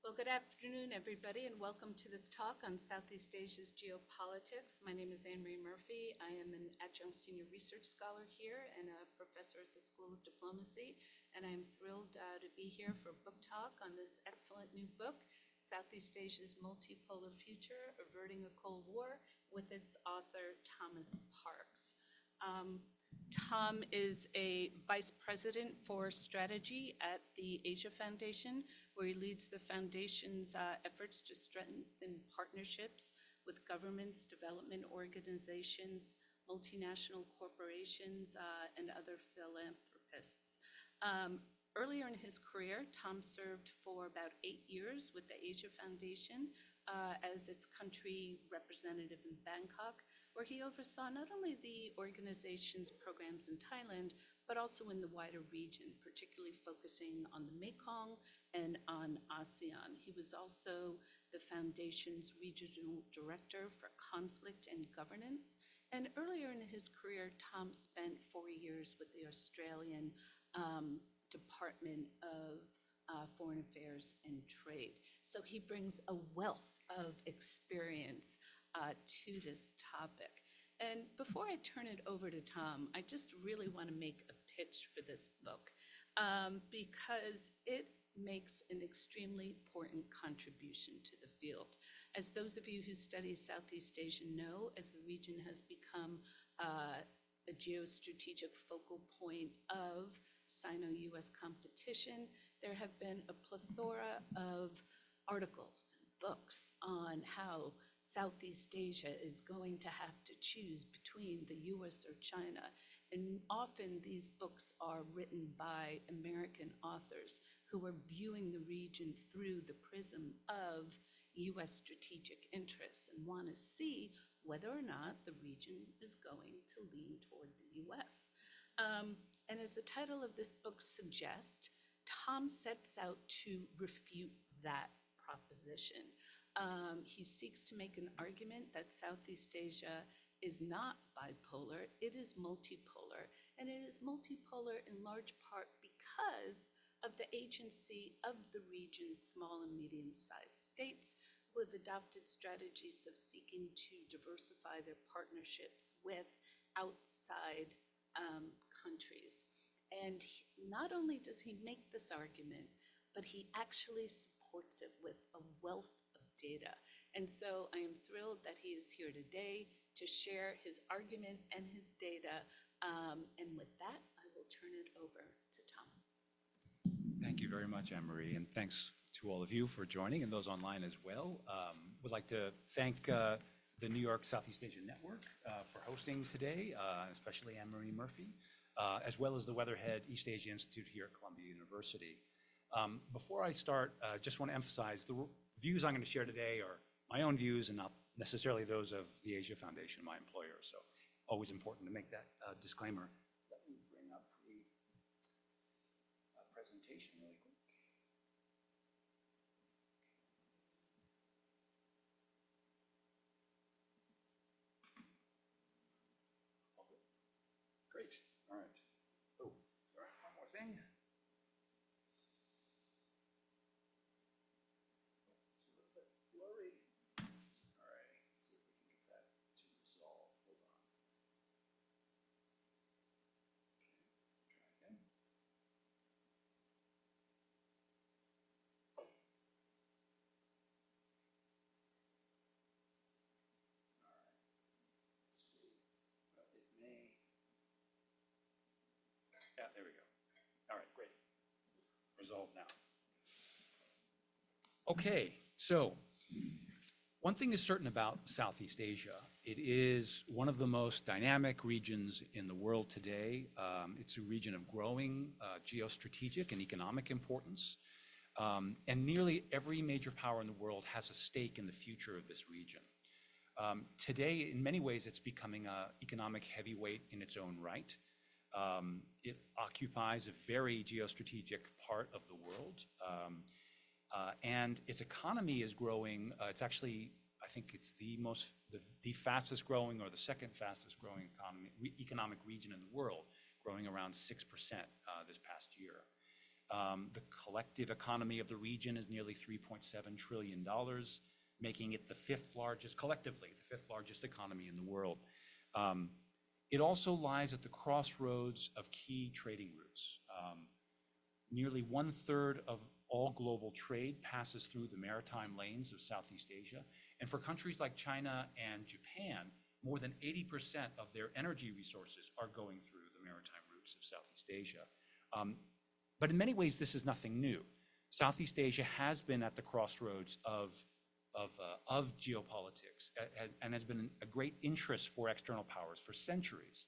Well, good afternoon, everybody, and welcome to this talk on Southeast Asia's geopolitics. My name is Anne-Marie Murphy. I am an adjunct senior research scholar here and a professor at the School of Diplomacy, and I'm thrilled to be here for a book talk on this excellent new book, Southeast Asia's Multipolar Future, Averting a Cold War, with its author, Thomas Parks. Tom is a vice president for strategy at the Asia Foundation, where he leads the foundation's efforts to strengthen partnerships with governments, development organizations, multinational corporations, and other philanthropists. Earlier in his career, Tom served for about 8 years with the Asia Foundation as its country representative in Bangkok, where he oversaw not only the organization's programs in Thailand, but also in the wider region, particularly focusing on the Mekong and on ASEAN. He was also the foundation's regional director for conflict and governance. And earlier in his career, Tom spent 4 years with the Australian Department of Foreign Affairs and Trade. So he brings a wealth of experience to this topic. And before I turn it over to Tom, I just really want to make a pitch for this book because it makes an extremely important contribution to the field. As those of you who study Southeast Asia know, as the region has become a geostrategic focal point of Sino-US competition, there have been a plethora of articles and books on how Southeast Asia is going to have to choose between the US or China. And often these books are written by American authors who are viewing the region through the prism of US strategic interests and want to see whether or not the region is going to lean toward the US. And as the title of this book suggests, Tom sets out to refute that proposition. He seeks to make an argument that Southeast Asia is not bipolar, it is multipolar. And it is multipolar in large part because of the agency of the region's small and medium-sized states who have adopted strategies of seeking to diversify their partnerships with outside countries. And not only does he make this argument, but he actually supports it with a wealth of data. And so I am thrilled that he is here today to share his argument and his data. And with that, I will turn it over to Tom. Thank you very much, Anne-Marie, and thanks to all of you for joining and those online as well. Would like to thank the New York Southeast Asia Network for hosting today, especially Anne-Marie Murphy, as well as the Weatherhead East Asia Institute here at Columbia University. Before I start, just want to emphasize the views I'm going to share today are my own views and not necessarily those of the Asia Foundation, my employer. So always important to make that disclaimer. Let me bring up the presentation really quick. Okay. Great. All right. Oh, one more thing. Yeah, there we go. All right, great. Resolved now. Okay, so one thing is certain about Southeast Asia. It is one of the most dynamic regions in the world today. It's a region of growing geostrategic and economic importance. And nearly every major power in the world has a stake in the future of this region. Today, in many ways, it's becoming an economic heavyweight in its own right. It occupies a very geostrategic part of the world. And its economy is growing. It's actually, I think it's the fastest growing or the second fastest growing economic region in the world, growing around 6% this past year. The collective economy of the region is nearly $3.7 trillion, making it the fifth largest, collectively, the fifth largest economy in the world. It also lies at the crossroads of key trading routes. Nearly 1/3 of all global trade passes through the maritime lanes of Southeast Asia. And for countries like China and Japan, more than 80% of their energy resources are going through the maritime routes of Southeast Asia. But in many ways, this is nothing new. Southeast Asia has been at the crossroads of geopolitics and has been a great interest for external powers for centuries.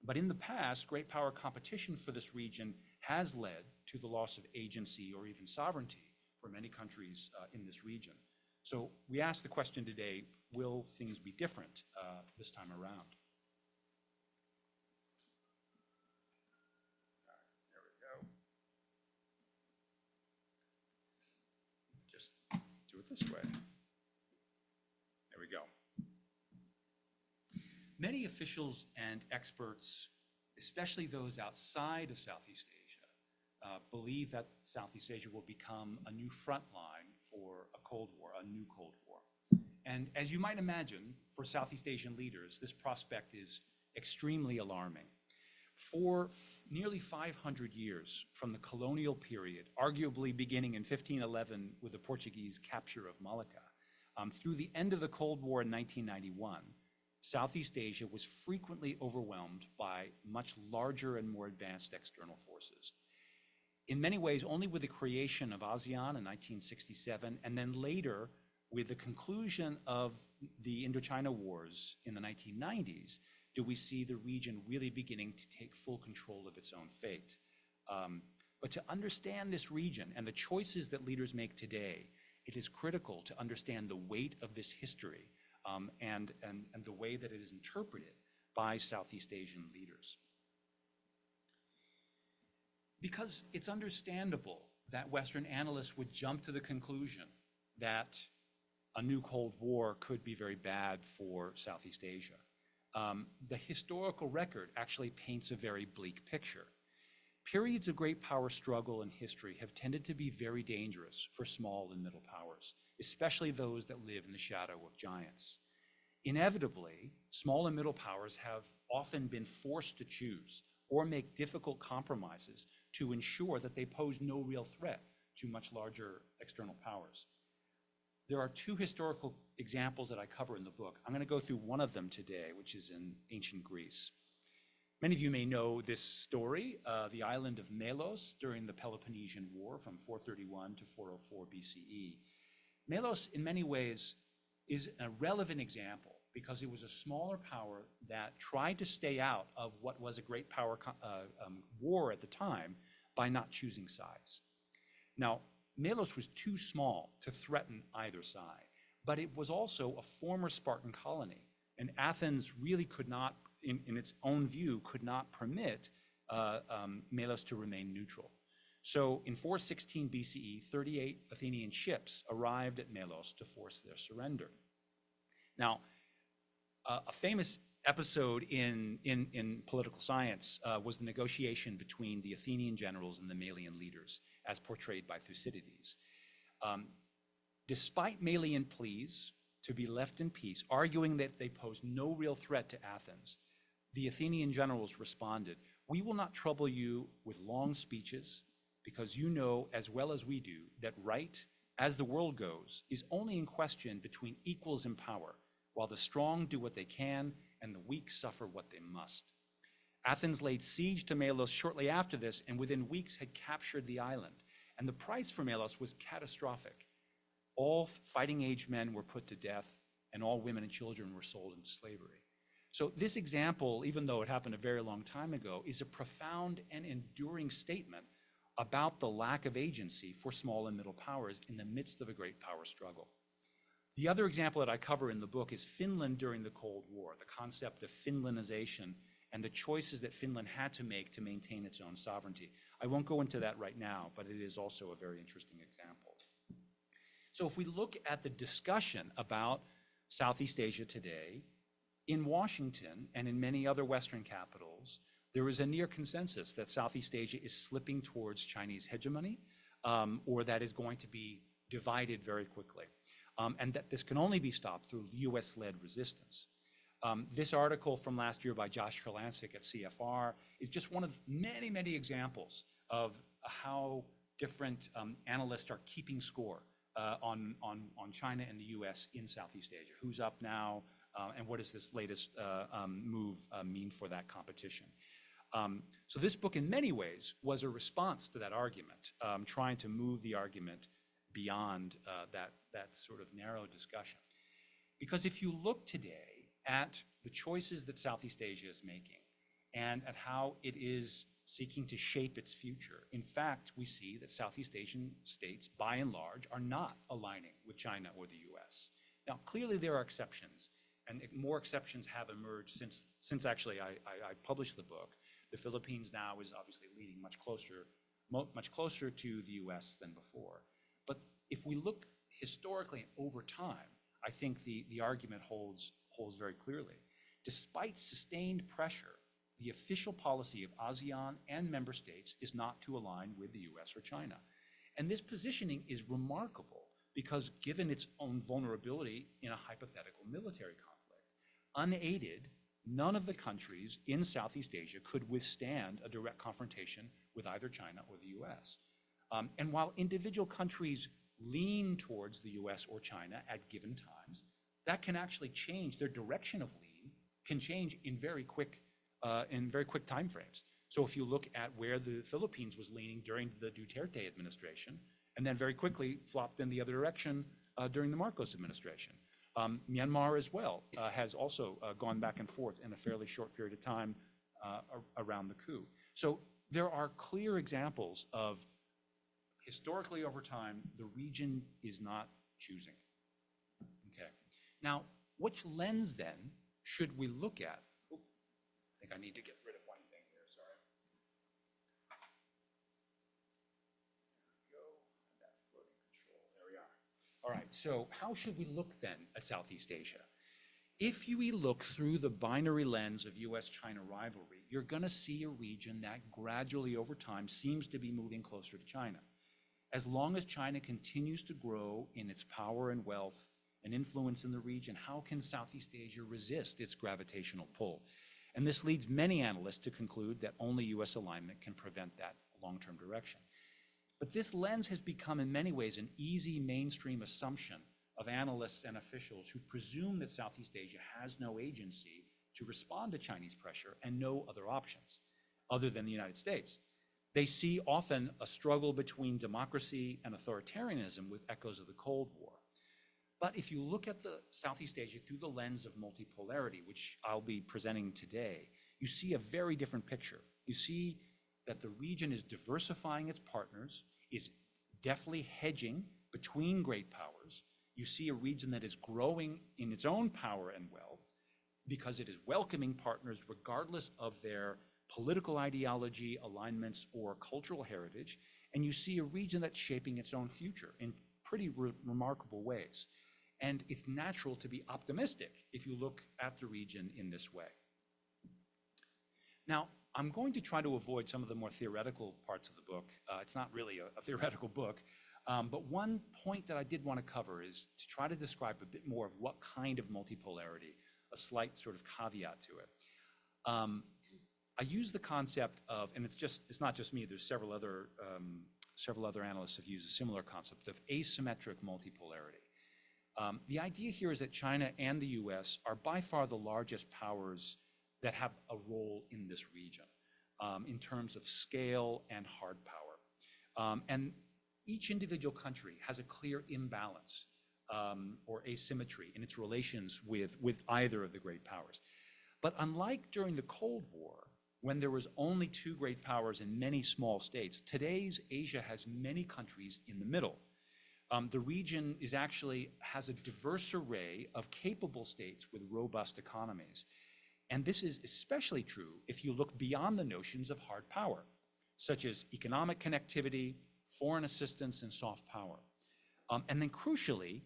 But in the past, great power competition for this region has led to the loss of agency or even sovereignty for many countries in this region. So we ask the question today, will things be different this time around? There we go. Just do it this way. There we go. Many officials and experts, especially those outside of Southeast Asia, believe that Southeast Asia will become a new front line for a Cold War, a new Cold War. And as you might imagine, for Southeast Asian leaders, this prospect is extremely alarming. For nearly 500 years from the colonial period, arguably beginning in 1511 with the Portuguese capture of Malacca, through the end of the Cold War in 1991, Southeast Asia was frequently overwhelmed by much larger and more advanced external forces. In many ways, only with the creation of ASEAN in 1967, and then later with the conclusion of the Indochina Wars in the 1990s, do we see the region really beginning to take full control of its own fate. But to understand this region and the choices that leaders make today, it is critical to understand the weight of this history and the way that it is interpreted by Southeast Asian leaders. Because it's understandable that Western analysts would jump to the conclusion that a new Cold War could be very bad for Southeast Asia. The historical record actually paints a very bleak picture. Periods of great power struggle in history have tended to be very dangerous for small and middle powers, especially those that live in the shadow of giants. Inevitably, small and middle powers have often been forced to choose or make difficult compromises to ensure that they pose no real threat to much larger external powers. There are two historical examples that I cover in the book. I'm going to go through one of them today, which is in ancient Greece. Many of you may know this story, the island of Melos during the Peloponnesian War from 431 to 404 BCE. Melos, in many ways, is a relevant example because it was a smaller power that tried to stay out of what was a great power war at the time by not choosing sides. Now, Melos was too small to threaten either side, but it was also a former Spartan colony, and Athens really could not, in its own view, could not permit Melos to remain neutral. So in 416 BCE, 38 Athenian ships arrived at Melos to force their surrender. Now, a famous episode in political science was the negotiation between the Athenian generals and the Melian leaders, as portrayed by Thucydides. Despite Melian pleas to be left in peace, arguing that they posed no real threat to Athens, the Athenian generals responded, "We will not trouble you with long speeches, because you know as well as we do that right, as the world goes, is only in question between equals in power, while the strong do what they can and the weak suffer what they must." Athens laid siege to Melos shortly after this, and within weeks had captured the island. And the price for Melos was catastrophic. All fighting-age men were put to death, and all women and children were sold into slavery. So this example, even though it happened a very long time ago, is a profound and enduring statement about the lack of agency for small and middle powers in the midst of a great power struggle. The other example that I cover in the book is Finland during the Cold War, the concept of Finlandization and the choices that Finland had to make to maintain its own sovereignty. I won't go into that right now, but it is also a very interesting example. So if we look at the discussion about Southeast Asia today, in Washington and in many other Western capitals, there is a near consensus that Southeast Asia is slipping towards Chinese hegemony, or that is going to be divided very quickly, and that this can only be stopped through US-led resistance. This article from last year by Josh Kurlansik at CFR is just one of many, many examples of how different analysts are keeping score on China and the US in Southeast Asia. Who's up now, and what does this latest move mean for that competition? So this book, in many ways, was a response to that argument, trying to move the argument beyond that sort of narrow discussion. Because if you look today at the choices that Southeast Asia is making and at how it is seeking to shape its future, in fact, we see that Southeast Asian states, by and large, are not aligning with China or the US. Now, clearly there are exceptions, and more exceptions have emerged since actually I published the book. The Philippines now is obviously leading much closer to the US than before. But if we look historically over time, I think the argument holds very clearly. Despite sustained pressure, the official policy of ASEAN and member states is not to align with the US or China. And this positioning is remarkable because given its own vulnerability in a hypothetical military conflict, unaided, none of the countries in Southeast Asia could withstand a direct confrontation with either China or the US. And while individual countries lean towards the US or China at given times, that can actually change. Their direction of lean can change in very quick timeframes. So if you look at where the Philippines was leaning during the Duterte administration, and then very quickly flopped in the other direction during the Marcos administration. Myanmar as well has also gone back and forth in a fairly short period of time around the coup. So there are clear examples of historically over time, the region is not choosing. Okay. Now, which lens then should we look at? Oh, I think I need to get rid of one thing here, sorry. There we go, that floating control, there we are. All right, so how should we look then at Southeast Asia? If we look through the binary lens of US-China rivalry, you're gonna see a region that gradually over time seems to be moving closer to China. As long as China continues to grow in its power and wealth and influence in the region, how can Southeast Asia resist its gravitational pull? And this leads many analysts to conclude that only US alignment can prevent that long-term direction. But this lens has become in many ways an easy mainstream assumption of analysts and officials who presume that Southeast Asia has no agency to respond to Chinese pressure and no other options other than the United States. They see often a struggle between democracy and authoritarianism with echoes of the Cold War. But if you look at the Southeast Asia through the lens of multipolarity, which I'll be presenting today, you see a very different picture. You see that the region is diversifying its partners, is deftly hedging between great powers. You see a region that is growing in its own power and wealth because it is welcoming partners regardless of their political ideology, alignments, or cultural heritage. And you see a region that's shaping its own future in pretty remarkable ways. And it's natural to be optimistic if you look at the region in this way. Now, I'm going to try to avoid some of the more theoretical parts of the book. It's not really a theoretical book, but one point that I did want to cover is to try to describe a bit more of what kind of multipolarity, a slight sort of caveat to it. I use the concept of, and it's not just me, there's several other analysts have used a similar concept of asymmetric multipolarity. The idea here is that China and the US are by far the largest powers that have a role in this region in terms of scale and hard power. And each individual country has a clear imbalance or asymmetry in its relations with either of the great powers. But unlike during the Cold War, when there was only two great powers and many small states, today's Asia has many countries in the middle. The region has a diverse array of capable states with robust economies. And this is especially true if you look beyond the notions of hard power, such as economic connectivity, foreign assistance, and soft power. And then crucially,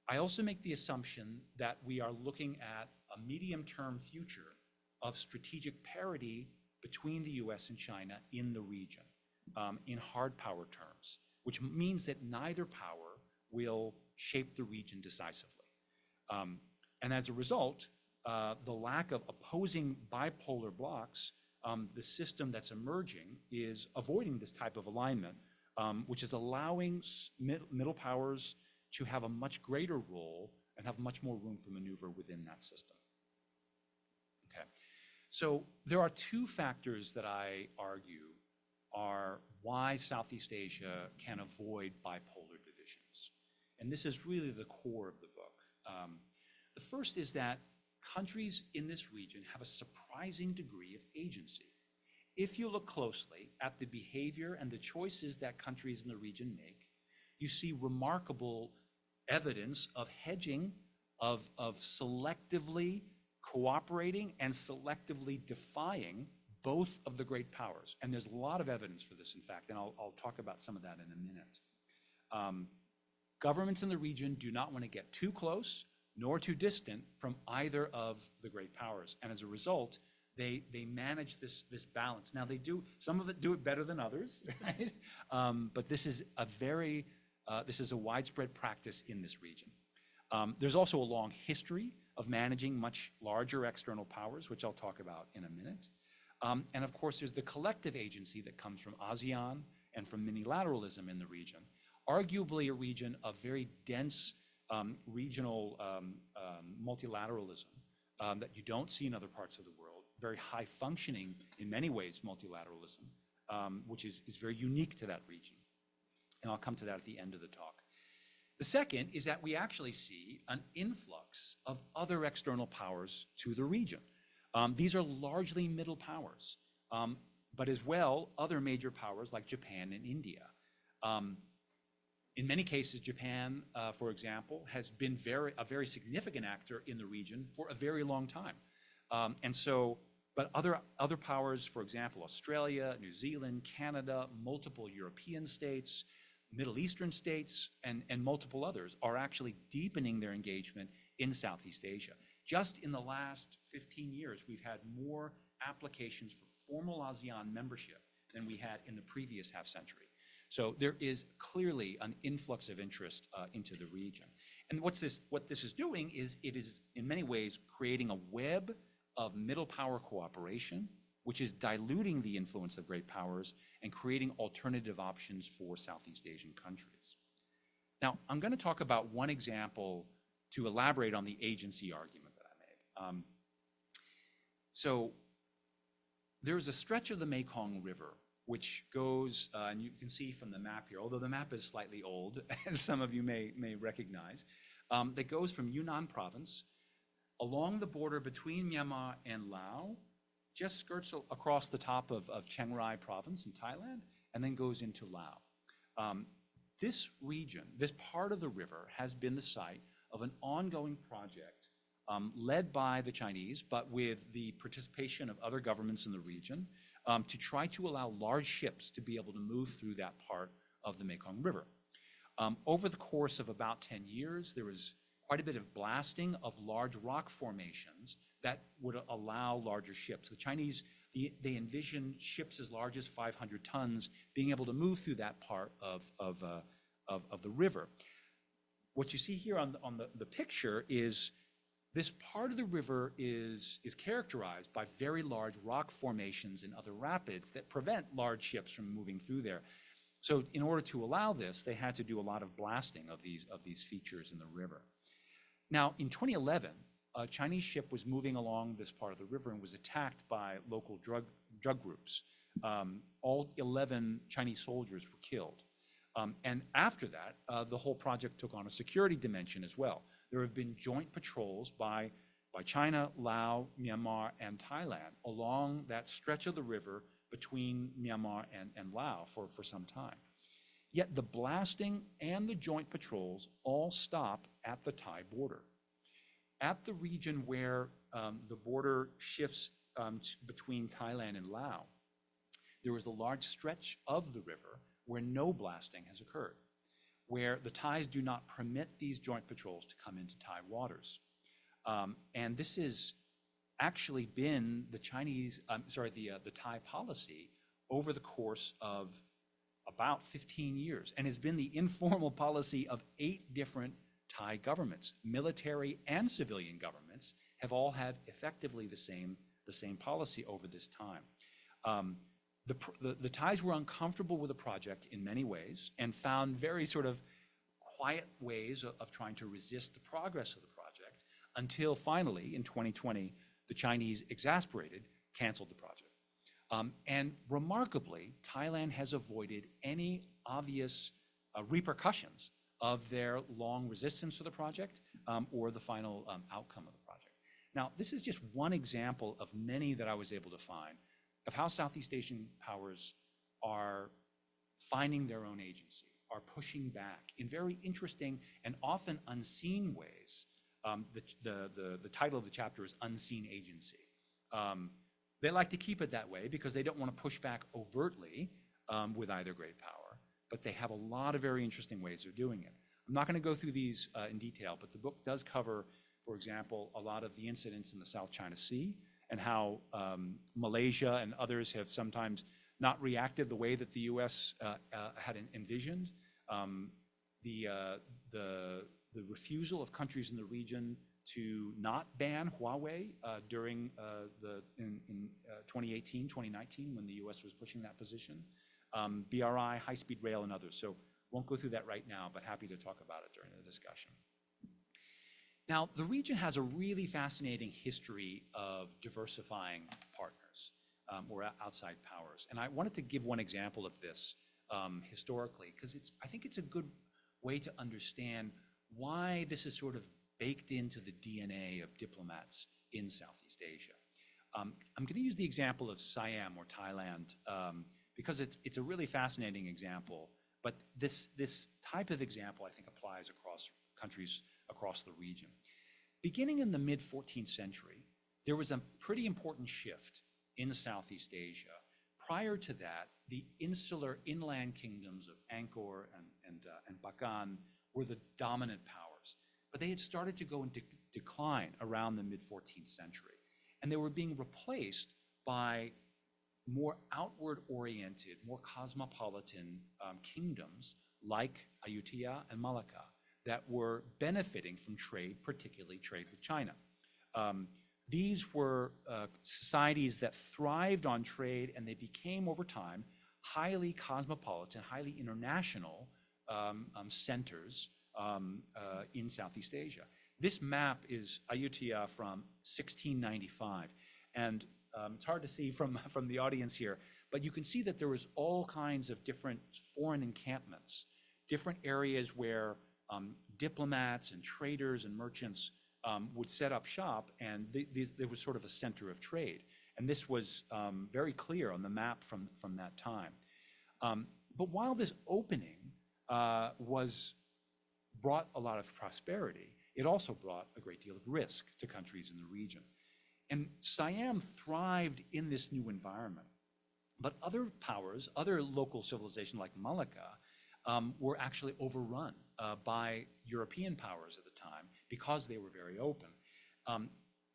I also make the assumption that we are looking at a medium-term future of strategic parity between the US and China in the region in hard power terms, which means that neither power will shape the region decisively. And as a result, the lack of opposing bipolar blocks, the system that's emerging is avoiding this type of alignment, which is allowing middle powers to have a much greater role and have much more room for maneuver within that system. Okay, so there are two factors that I argue are why Southeast Asia can avoid bipolar divisions. And this is really the core of the book. The first is that countries in this region have a surprising degree of agency. If you look closely at the behavior and the choices that countries in the region make, you see remarkable evidence of hedging, of selectively cooperating and selectively defying both of the great powers. And there's a lot of evidence for this, in fact, and I'll talk about some of that in a minute. Governments in the region do not want to get too close nor too distant from either of the great powers. And as a result, they manage this balance. Now some of it do it better than others, right? But this is a widespread practice in this region. There's also a long history of managing much larger external powers, which I'll talk about in a minute. And of course, there's the collective agency that comes from ASEAN and from minilateralism in the region, arguably a region of very dense regional multilateralism that you don't see in other parts of the world, very high functioning in many ways multilateralism, which is very unique to that region. And I'll come to that at the end of the talk. The second is that we actually see an influx of other external powers to the region. These are largely middle powers, but as well, other major powers like Japan and India. In many cases, Japan, for example, has been a very significant actor in the region for a very long time. But other powers, for example, Australia, New Zealand, Canada, multiple European states, Middle Eastern states, and multiple others are actually deepening their engagement in Southeast Asia. Just in the last 15 years, we've had more applications for formal ASEAN membership than we had in the previous half century. So there is clearly an influx of interest into the region. And what this is doing is it is in many ways creating a web of middle power cooperation, which is diluting the influence of great powers and creating alternative options for Southeast Asian countries. Now, I'm going to talk about one example to elaborate on the agency argument that I made. So there's a stretch of the Mekong River which goes, and you can see from the map here, although the map is slightly old, as some of you may recognize, that goes from Yunnan province along the border between Myanmar and Laos, just skirts across the top of Chiang Rai province in Thailand, and then goes into Laos. This region, this part of the river, has been the site of an ongoing project led by the Chinese, but with the participation of other governments in the region, to try to allow large ships to be able to move through that part of the Mekong River. Over the course of about 10 years, there was quite a bit of blasting of large rock formations that would allow larger ships. The Chinese, they envisioned ships as large as 500 tons being able to move through that part of the river. What you see here on the picture is this part of the river is characterized by very large rock formations and other rapids that prevent large ships from moving through there. So in order to allow this, they had to do a lot of blasting of these features in the river. Now, in 2011, a Chinese ship was moving along this part of the river and was attacked by local drug groups. All 11 Chinese soldiers were killed. And after that, the whole project took on a security dimension as well. There have been joint patrols by China, Laos, Myanmar, and Thailand along that stretch of the river between Myanmar and Laos for some time. Yet the blasting and the joint patrols all stop at the Thai border. At the region where the border shifts between Thailand and Laos, there was a large stretch of the river where no blasting has occurred, where the Thais do not permit these joint patrols to come into Thai waters. And this is actually been the the Thai policy over the course of about 15 years, and has been the informal policy of 8 different Thai governments. Military and civilian governments have all had effectively the same policy over this time. The Thais were uncomfortable with the project in many ways and found very sort of quiet ways of trying to resist the progress of the project until finally in 2020, the Chinese, exasperated, canceled the project. And remarkably, Thailand has avoided any obvious repercussions of their long resistance to the project or the final outcome of the project. Now, this is just one example of many that I was able to find of how Southeast Asian powers are finding their own agency, are pushing back in very interesting and often unseen ways. The title of the chapter is Unseen Agency. They like to keep it that way because they don't want to push back overtly with either great power, but they have a lot of very interesting ways of doing it. I'm not going to go through these in detail, but the book does cover, for example, a lot of the incidents in the South China Sea and how Malaysia and others have sometimes not reacted the way that the U.S. Had envisioned. The refusal of countries in the region to not ban Huawei during in 2018, 2019, when the U.S. was pushing that position. BRI, high-speed rail, and others. So won't go through that right now, but happy to talk about it during the discussion. Now, the region has a really fascinating history of diversifying partners or outside powers. And I wanted to give one example of this historically, because I think it's a good way to understand why this is sort of baked into the DNA of diplomats in Southeast Asia. I'm going to use the example of Siam or Thailand because it's a really fascinating example, but this type of example I think applies across countries across the region. Beginning in the mid-14th century, there was a pretty important shift in Southeast Asia. Prior to that, the insular inland kingdoms of Angkor and Bagan were the dominant powers, but they had started to go into decline around the mid-14th century, and they were being replaced by more outward-oriented, more cosmopolitan kingdoms like Ayutthaya and Malacca that were benefiting from trade, particularly trade with China. These were societies that thrived on trade, and they became, over time, highly cosmopolitan, highly international centers in Southeast Asia. This map is Ayutthaya from 1695, and it's hard to see from the audience here, but you can see that there was all kinds of different foreign encampments, different areas where diplomats and traders and merchants would set up shop, and there was sort of a center of trade. And this was very clear on the map from that time. But while this opening brought a lot of prosperity, it also brought a great deal of risk to countries in the region. And Siam thrived in this new environment. But other powers, other local civilizations like Malacca, were actually overrun by European powers at the time because they were very open.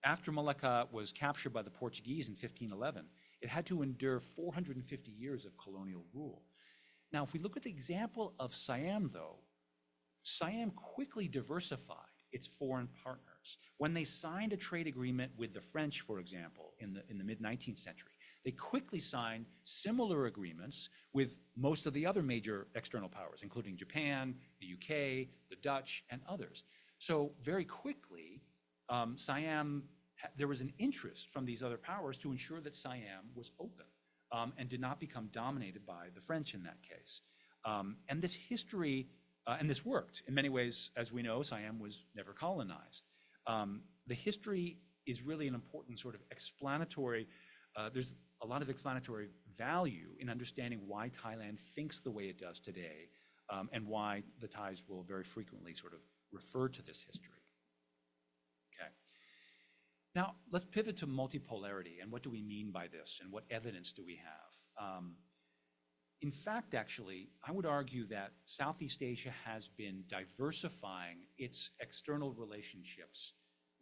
After Malacca was captured by the Portuguese in 1511, it had to endure 450 years of colonial rule. Now, if we look at the example of Siam, though, Siam quickly diversified its foreign partners. When they signed a trade agreement with the French, for example, in the mid-19th century, they quickly signed similar agreements with most of the other major external powers, including Japan, the UK, the Dutch, and others. So very quickly, there was an interest from these other powers to ensure that Siam was open and did not become dominated by the French in that case. And this history, and this worked. In many ways, as we know, Siam was never colonized. The history is really an important sort of explanatory, there's a lot of explanatory value in understanding why Thailand thinks the way it does today, and why the Thais will very frequently sort of refer to this history. Okay. Now, let's pivot to multipolarity, and what do we mean by this, and what evidence do we have? In fact, actually, I would argue that Southeast Asia has been diversifying its external relationships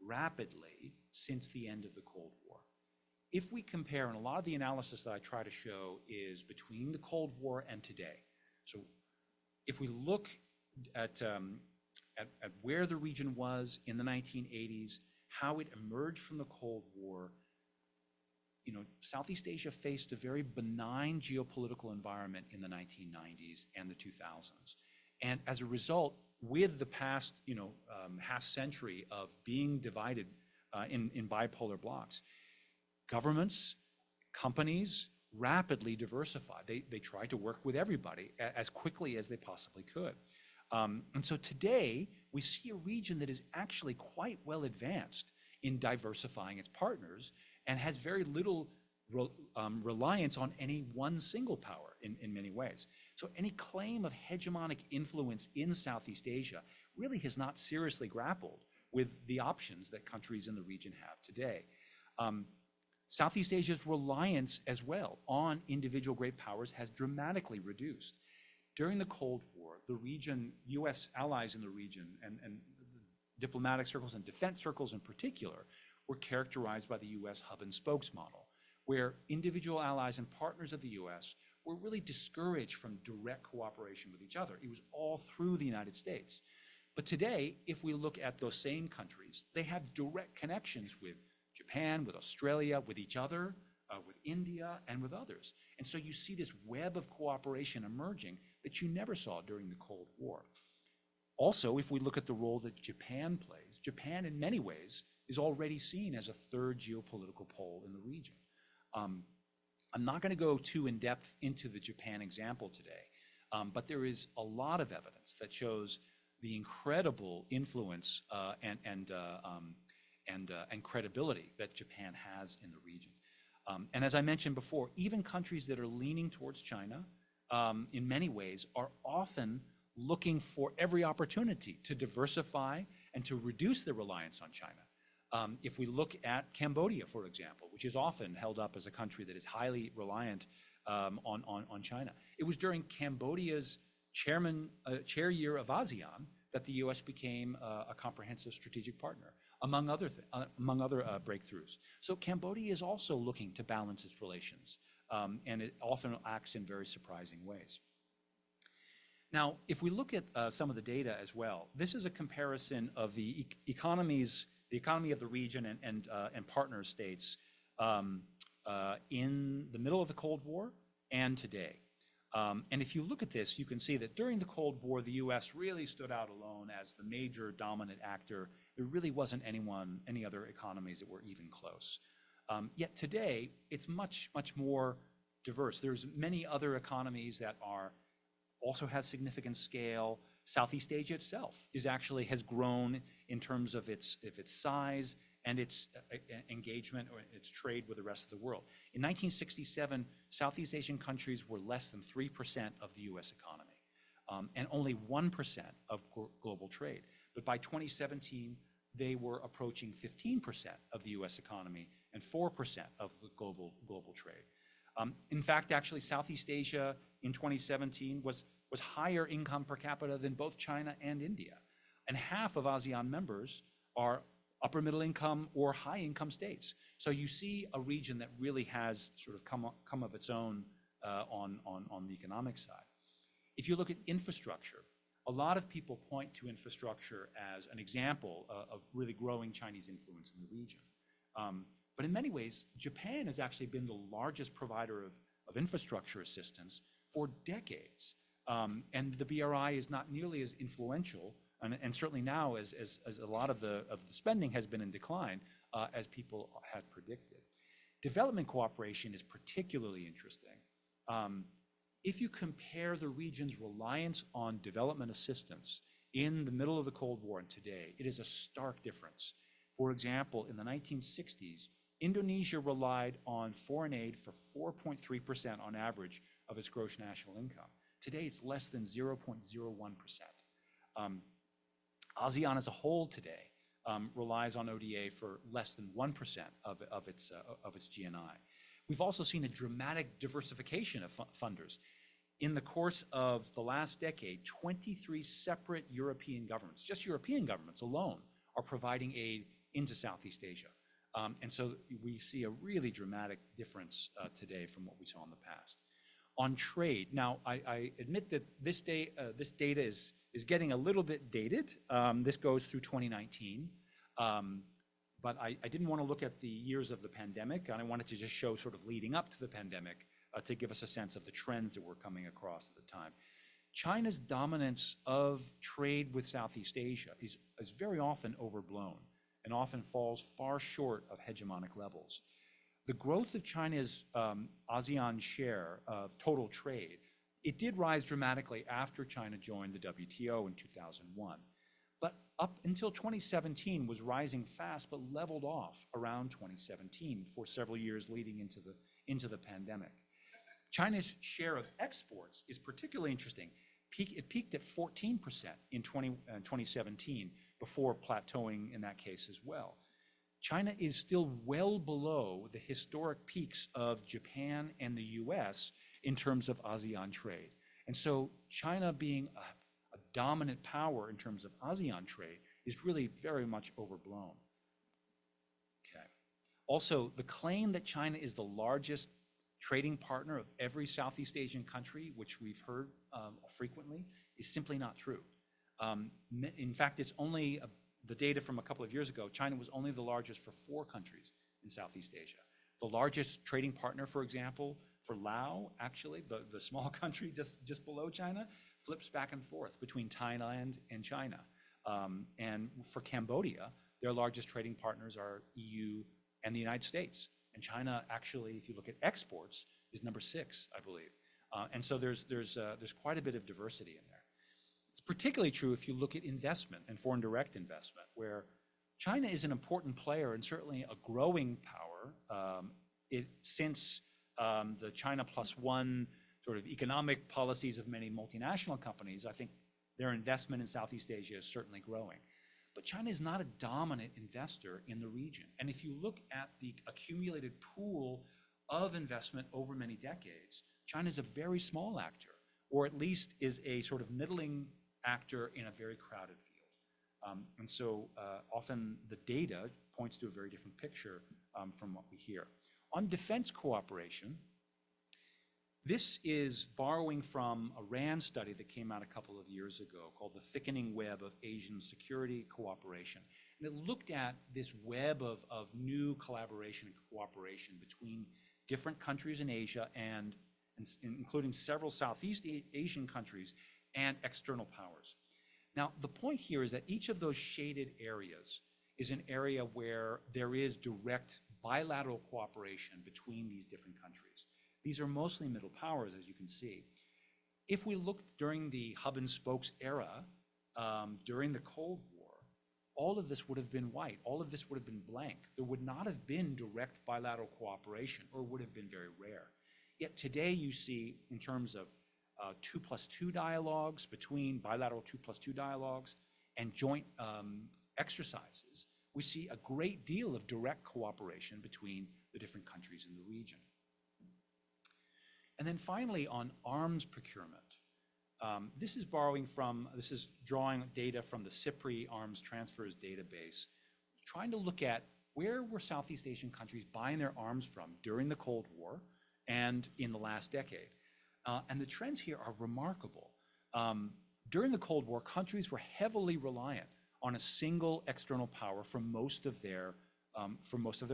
rapidly since the end of the Cold War. If we compare, and a lot of the analysis that I try to show is between the Cold War and today. So if we look at where the region was in the 1980s, how it emerged from the Cold War, Southeast Asia faced a very benign geopolitical environment in the 1990s and the 2000s. And as a result, with the past, half century of being divided in bipolar blocks, governments, companies rapidly diversified. They tried to work with everybody as quickly as they possibly could. And so today, we see a region that is actually quite well advanced in diversifying its partners and has very little reliance on any one single power in many ways. So any claim of hegemonic influence in Southeast Asia really has not seriously grappled with the options that countries in the region have today. Southeast Asia's reliance as well on individual great powers has dramatically reduced. During the Cold War, the region, US allies in the region, and diplomatic circles and defense circles in particular, were characterized by the US hub and spokes model, where individual allies and partners of the US were really discouraged from direct cooperation with each other. It was all through the United States. But today, if we look at those same countries, they have direct connections with Japan, with Australia, with each other, with India, and with others. And so you see this web of cooperation emerging that you never saw during the Cold War. Also, if we look at the role that Japan plays, Japan in many ways is already seen as a third geopolitical pole in the region. I'm not going to go too in depth into the Japan example today, but there is a lot of evidence that shows the incredible influence and credibility that Japan has in the region. And as I mentioned before, even countries that are leaning towards China, in many ways, are often looking for every opportunity to diversify and to reduce their reliance on China. If we look at Cambodia, for example, which is often held up as a country that is highly reliant on China. It was during Cambodia's chair year of ASEAN that the US became a comprehensive strategic partner, among other breakthroughs. So Cambodia is also looking to balance its relations, and it often acts in very surprising ways. Now, if we look at some of the data as well, this is a comparison of the economy of the region and partner states in the middle of the Cold War and today. And if you look at this, you can see that during the Cold War, the US really stood out alone as the major dominant actor. There really wasn't any other economies that were even close. Yet today, it's much, much more diverse. There's many other economies that also have significant scale. Southeast Asia itself has grown in terms of its size and its engagement or its trade with the rest of the world. In 1967, Southeast Asian countries were less than 3% of the US economy, and only 1% of global trade. But by 2017, they were approaching 15% of the US economy and 4% of the global trade. In fact, actually, Southeast Asia in 2017 was higher income per capita than both China and India. And half of ASEAN members are upper middle income or high income states. So you see a region that really has sort of come of its own on the economic side. If you look at infrastructure, a lot of people point to infrastructure as an example of really growing Chinese influence in the region. But in many ways, Japan has actually been the largest provider of infrastructure assistance for decades. And the BRI is not nearly as influential, and certainly now as a lot of the spending has been in decline, as people had predicted. Development cooperation is particularly interesting. If you compare the region's reliance on development assistance in the middle of the Cold War and today, it is a stark difference. For example, in the 1960s, Indonesia relied on foreign aid for 4.3% on average of its gross national income. Today, it's less than 0.01%. ASEAN as a whole today relies on ODA for less than 1% of its GNI. We've also seen a dramatic diversification of funders. In the course of the last decade, 23 separate European governments, just European governments alone, are providing aid into Southeast Asia. And so we see a really dramatic difference today from what we saw in the past. On trade, now I admit that this data is getting a little bit dated. This goes through 2019. But I didn't want to look at the years of the pandemic, and I wanted to just show sort of leading up to the pandemic to give us a sense of the trends that were coming across at the time. China's dominance of trade with Southeast Asia is very often overblown and often falls far short of hegemonic levels. The growth of China's ASEAN share of total trade, it did rise dramatically after China joined the WTO in 2001. But up until 2017 was rising fast, but leveled off around 2017 for several years leading into the pandemic. China's share of exports is particularly interesting. It peaked at 14% in 2017 before plateauing in that case as well. China is still well below the historic peaks of Japan and the US in terms of ASEAN trade. And so China being a dominant power in terms of ASEAN trade is really very much overblown. Okay. Also, the claim that China is the largest trading partner of every Southeast Asian country, which we've heard frequently, is simply not true. In fact, it's only the data from a couple of years ago, China was only the largest for 4 countries in Southeast Asia. The largest trading partner, for example, for Laos, actually, the small country just below China, flips back and forth between Thailand and China. And for Cambodia, their largest trading partners are EU and the United States. And China, actually, if you look at exports, is number 6, I believe. And so there's quite a bit of diversity in there. It's particularly true if you look at investment and foreign direct investment, where China is an important player and certainly a growing power. Since the China +1 sort of economic policies of many multinational companies, I think their investment in Southeast Asia is certainly growing. But China is not a dominant investor in the region. And if you look at the accumulated pool of investment over many decades, China is a very small actor, or at least is a sort of middling actor in a very crowded field. And so often the data points to a very different picture from what we hear. On defense cooperation, this is borrowing from a RAND study that came out a couple of years ago called The Thickening Web of Asian Security Cooperation. And it looked at this web of new collaboration and cooperation between different countries in Asia and including several Southeast Asian countries and external powers. Now, the point here is that each of those shaded areas is an area where there is direct bilateral cooperation between these different countries. These are mostly middle powers, as you can see. If we looked during the hub and spokes era, during the Cold War, all of this would have been white. All of this would have been blank. There would not have been direct bilateral cooperation, or would have been very rare. Yet today you see, in terms of 2+2 dialogues, between bilateral 2+2 dialogues and joint exercises, we see a great deal of direct cooperation between the different countries in the region. And then finally, on arms procurement, this is drawing data from the CIPRI Arms Transfers database, trying to look at where were Southeast Asian countries buying their arms from during the Cold War and in the last decade. And the trends here are remarkable. During the Cold War, countries were heavily reliant on a single external power for most of their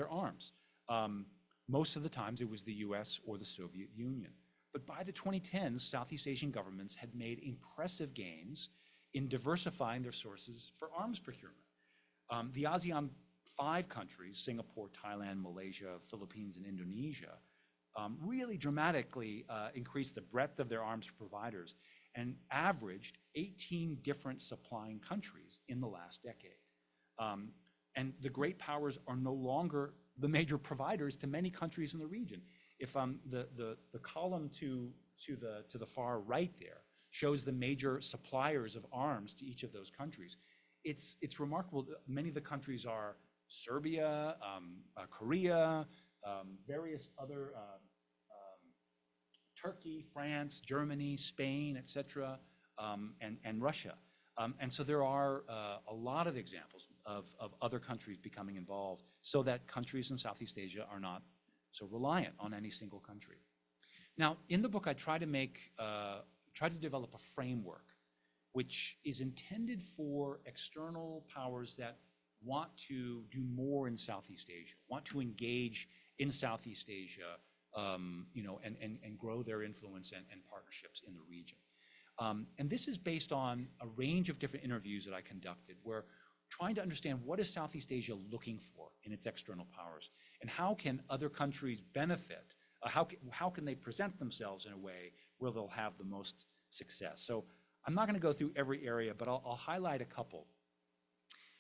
arms. Most of the times it was the US or the Soviet Union. But by the 2010s, Southeast Asian governments had made impressive gains in diversifying their sources for arms procurement. The ASEAN 5 countries, Singapore, Thailand, Malaysia, Philippines, and Indonesia, really dramatically increased the breadth of their arms providers and averaged 18 different supplying countries in the last decade. And the great powers are no longer the major providers to many countries in the region. If the column to the far right there shows the major suppliers of arms to each of those countries, it's remarkable that many of the countries are Serbia, Korea, various other, Turkey, France, Germany, Spain, etc., and Russia. And so there are a lot of examples of other countries becoming involved so that countries in Southeast Asia are not so reliant on any single country. Now, in the book, I try to develop a framework which is intended for external powers that want to do more in Southeast Asia, want to engage in Southeast Asia, and grow their influence and partnerships in the region. And this is based on a range of different interviews that I conducted, where trying to understand what is Southeast Asia looking for in its external powers, and how can other countries benefit, how can they present themselves in a way where they'll have the most success. So I'm not going to go through every area, but I'll highlight a couple.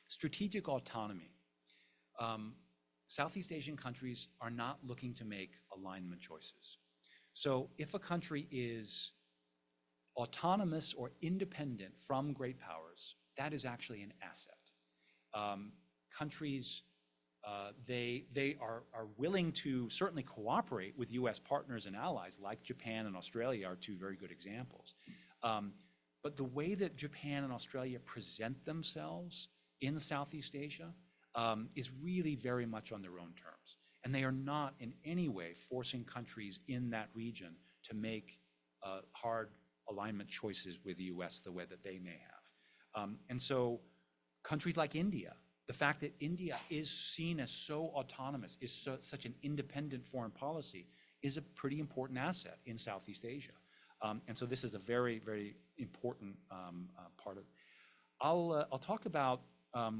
Strategic autonomy. Southeast Asian countries are not looking to make alignment choices. So if a country is autonomous or independent from great powers, that is actually an asset. Countries, they are willing to certainly cooperate with US partners and allies, like Japan and Australia are two very good examples. But the way that Japan and Australia present themselves in Southeast Asia is really very much on their own terms. And they are not in any way forcing countries in that region to make hard alignment choices with the US the way that they may have. And so countries like India, the fact that India is seen as so autonomous, is such an independent foreign policy, is a pretty important asset in Southeast Asia. And so this is a very, very important part of it. I'll talk about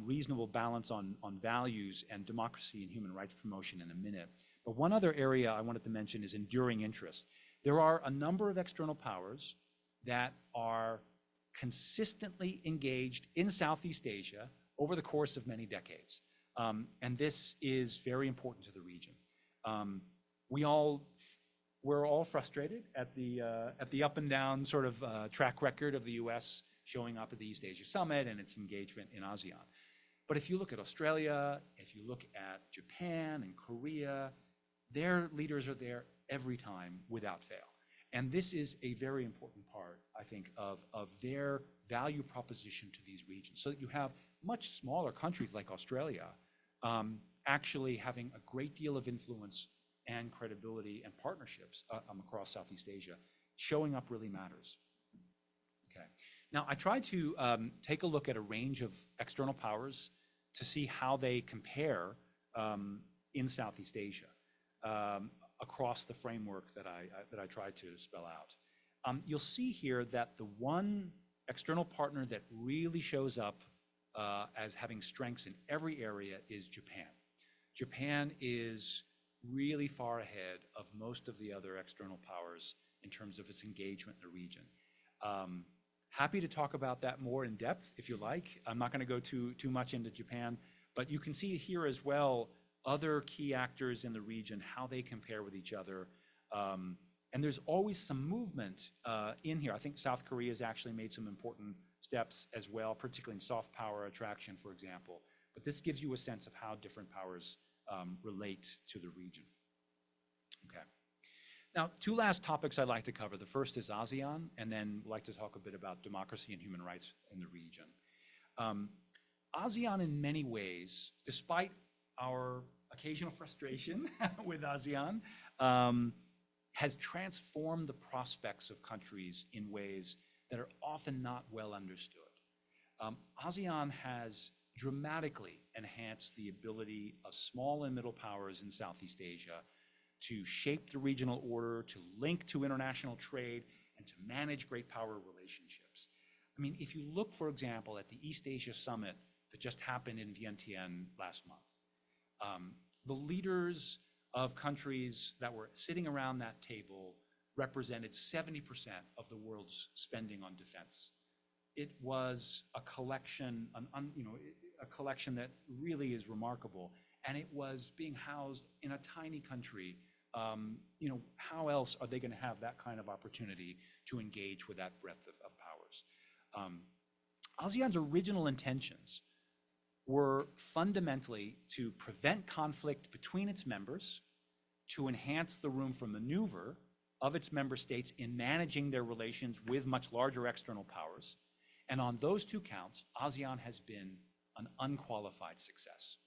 reasonable balance on values and democracy and human rights promotion in a minute. But one other area I wanted to mention is enduring interest. There are a number of external powers that are consistently engaged in Southeast Asia over the course of many decades. And this is very important to the region. We're all frustrated at the up and down sort of track record of the US showing up at the East Asia Summit and its engagement in ASEAN. But if you look at Australia, if you look at Japan and Korea, their leaders are there every time without fail. And this is a very important part, I think, of their value proposition to these regions, so that you have much smaller countries like Australia actually having a great deal of influence and credibility and partnerships across Southeast Asia. Showing up really matters. Okay. Now, I tried to take a look at a range of external powers to see how they compare in Southeast Asia across the framework that I tried to spell out. You'll see here that the one external partner that really shows up as having strengths in every area is Japan. Japan is really far ahead of most of the other external powers in terms of its engagement in the region. Happy to talk about that more in depth if you like. I'm not going to go too much into Japan, but you can see here as well other key actors in the region, how they compare with each other. And there's always some movement in here. I think South Korea has actually made some important steps as well, particularly in soft power attraction, for example. But this gives you a sense of how different powers relate to the region. Okay. Now, two last topics I'd like to cover. The first is ASEAN, and then I'd like to talk a bit about democracy and human rights in the region. ASEAN, in many ways, despite our occasional frustration with ASEAN, has transformed the prospects of countries in ways that are often not well understood. ASEAN has dramatically enhanced the ability of small and middle powers in Southeast Asia to shape the regional order, to link to international trade, and to manage great power relationships. I mean, if you look, for example, at the East Asia Summit that just happened in Vientiane last month, the leaders of countries that were sitting around that table represented 70% of the world's spending on defense. It was a collection, a collection that really is remarkable, and it was being housed in a tiny country. How else are they going to have that kind of opportunity to engage with that breadth of powers? ASEAN's original intentions were fundamentally to prevent conflict between its members, to enhance the room for maneuver of its member states in managing their relations with much larger external powers, And on those two counts, ASEAN has been an unqualified success.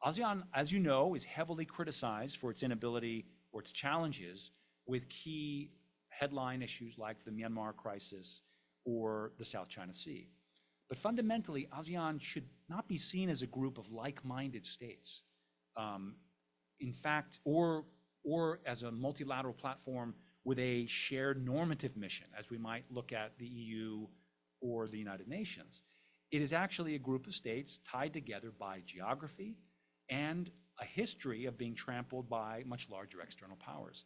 ASEAN, as you know, is heavily criticized for its inability or its challenges with key headline issues like the Myanmar crisis or the South China Sea. But fundamentally, ASEAN should not be seen as a group of like-minded states. In fact, or as a multilateral platform with a shared normative mission, as we might look at the EU or the United Nations. It is actually a group of states tied together by geography and a history of being trampled by much larger external powers.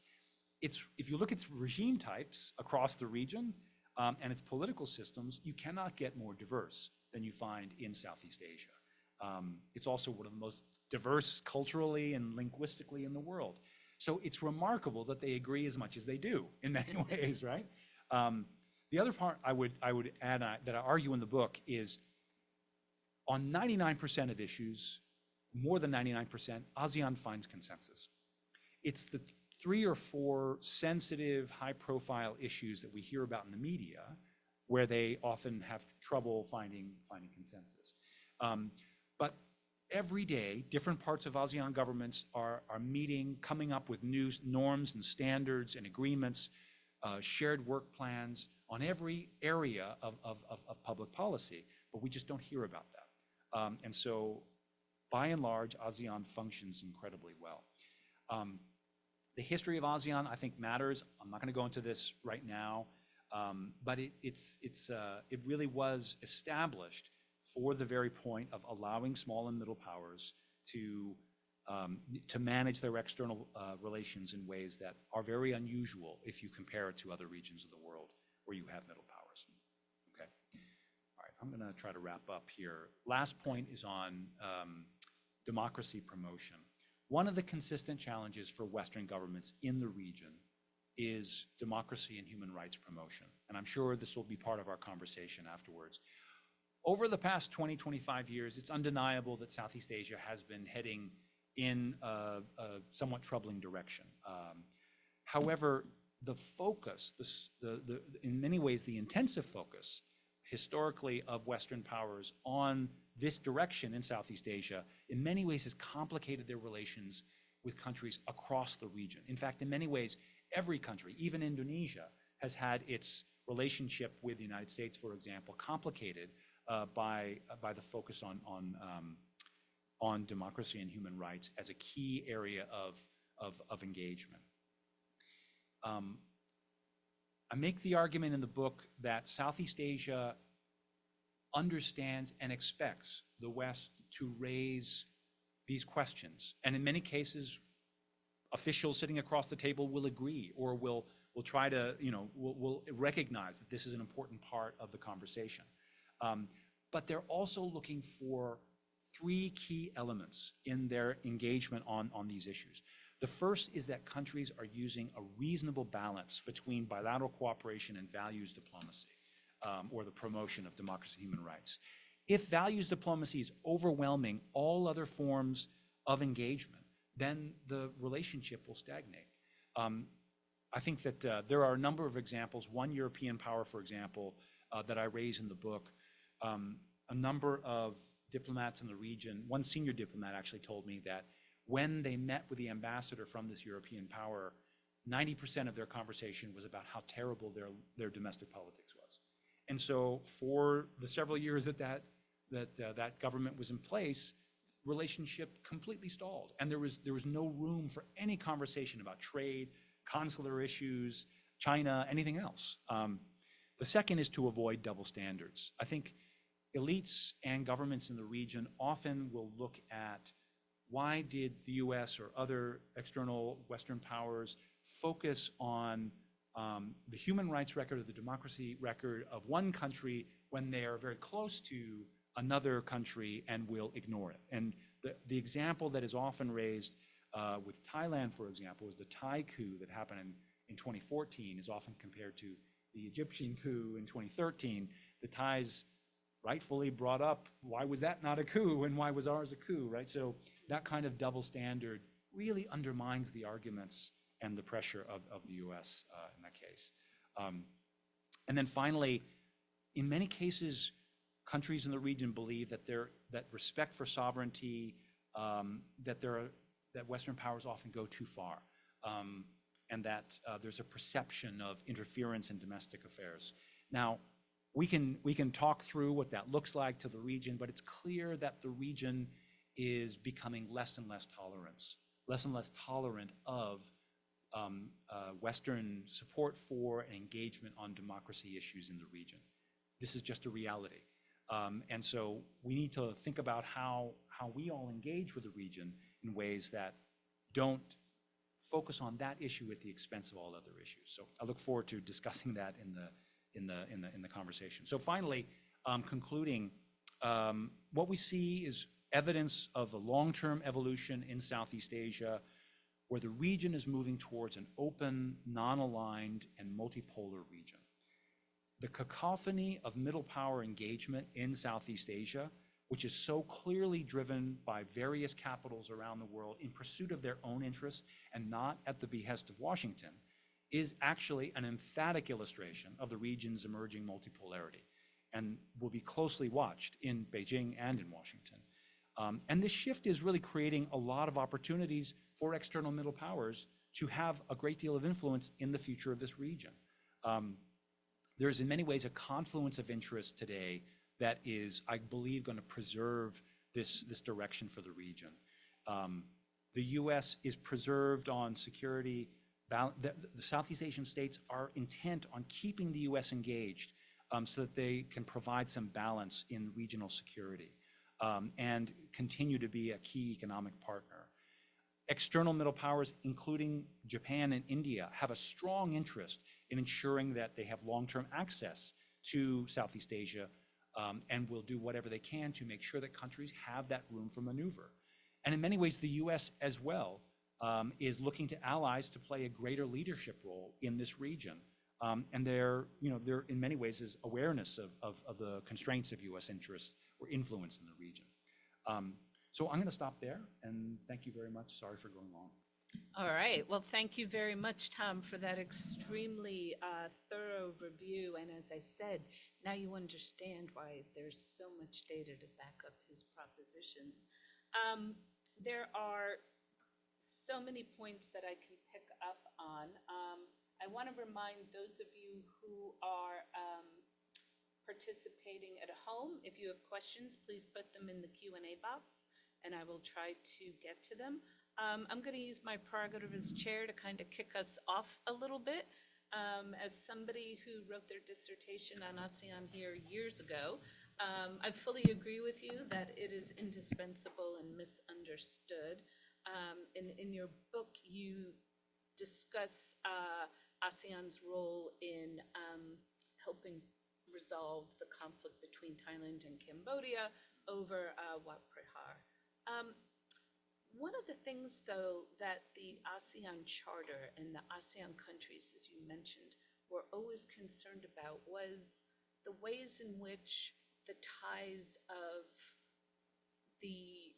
If you look at its regime types across the region and its political systems, you cannot get more diverse than you find in Southeast Asia. It's also one of the most diverse culturally and linguistically in the world. So it's remarkable that they agree as much as they do in many ways, right? The other part I would add that I argue in the book is on 99% of issues, more than 99%, ASEAN finds consensus. It's the 3 or 4 sensitive, high-profile issues that we hear about in the media where they often have trouble finding consensus. But every day, different parts of ASEAN governments are meeting, coming up with new norms and standards and agreements, shared work plans on every area of public policy, but we just don't hear about that. And so, by and large, ASEAN functions incredibly well. The history of ASEAN, I think, matters. I'm not going to go into this right now, but it really was established for the very point of allowing small and middle powers to manage their external relations in ways that are very unusual if you compare it to other regions of the world where you have middle powers. Okay. All right, I'm going to try to wrap up here. Last point is on democracy promotion. One of the consistent challenges for Western governments in the region is democracy and human rights promotion. And I'm sure this will be part of our conversation afterwards. Over the past 20, 25 years, it's undeniable that Southeast Asia has been heading in a somewhat troubling direction. However, the focus, in many ways, the intensive focus historically of Western powers on this direction in Southeast Asia, in many ways has complicated their relations with countries across the region. In fact, in many ways, every country, even Indonesia, has had its relationship with the United States, for example, complicated by the focus on democracy and human rights as a key area of engagement. I make the argument in the book that Southeast Asia understands and expects the West to raise these questions. And in many cases, officials sitting across the table will agree or will try to, will recognize that this is an important part of the conversation. But they're also looking for 3 key elements in their engagement on these issues. The first is that countries are using a reasonable balance between bilateral cooperation and values diplomacy, or the promotion of democracy and human rights. If values diplomacy is overwhelming all other forms of engagement, then the relationship will stagnate. I think that there are a number of examples. One European power, for example, that I raise in the book, a number of diplomats in the region, one senior diplomat actually told me that when they met with the ambassador from this European power, 90% of their conversation was about how terrible their domestic politics was. And so for the several years that government was in place, relationship completely stalled. And there was no room for any conversation about trade, consular issues, China, anything else. The second is to avoid double standards. I think elites and governments in the region often will look at why did the US or other external Western powers focus on the human rights record or the democracy record of one country when they are very close to another country and will ignore it. And the example that is often raised with Thailand, for example, is the Thai coup that happened in 2014 is often compared to the Egyptian coup in 2013. The Thais rightfully brought up, why was that not a coup and why was ours a coup, right? So that kind of double standard really undermines the arguments and the pressure of the US in that case. And then finally, In many cases, countries in the region believe that that respect for sovereignty, that Western powers often go too far, and that there's a perception of interference in domestic affairs. Now, we can talk through what that looks like to the region, but it's clear that the region is becoming less and less tolerant of Western support for and engagement on democracy issues in the region. This is just a reality. And so we need to think about how we all engage with the region in ways that don't focus on that issue at the expense of all other issues. So I look forward to discussing that in the conversation. So finally, concluding, what we see is evidence of a long-term evolution in Southeast Asia, where the region is moving towards an open, non-aligned, and multipolar region. The cacophony of middle power engagement in Southeast Asia, which is so clearly driven by various capitals around the world in pursuit of their own interests and not at the behest of Washington, is actually an emphatic illustration of the region's emerging multipolarity and will be closely watched in Beijing and in Washington. And this shift is really creating a lot of opportunities for external middle powers to have a great deal of influence in the future of this region. There's in many ways a confluence of interest today that is, I believe, going to preserve this direction for the region. The US is preserved on security. The Southeast Asian states are intent on keeping the US engaged so that they can provide some balance in regional security and continue to be a key economic partner. External middle powers, including Japan and India, have a strong interest in ensuring that they have long-term access to Southeast Asia and will do whatever they can to make sure that countries have that room for maneuver. And in many ways, the US as well is looking to allies to play a greater leadership role in this region. And there in many ways is awareness of the constraints of US interests or influence in the region. So I'm going to stop there, and thank you very much. Sorry for going long. All right. Well, thank you very much, Tom, for that extremely thorough review. And as I said, now you understand why there's so much data to back up his propositions. There are so many points that I can pick up on. I want to remind those of you who are participating at home, if you have questions, please put them in the Q&A box, and I will try to get to them. I'm going to use my prerogative as chair to kind of kick us off a little bit. As somebody who wrote their dissertation on ASEAN here years ago, I fully agree with you that it is indispensable and misunderstood. In your book, you discuss ASEAN's role in helping resolve the conflict between Thailand and Cambodia over Wat Prahar. One of the things, though, that the ASEAN Charter and the ASEAN countries, as you mentioned, were always concerned about was the ways in which the ties of the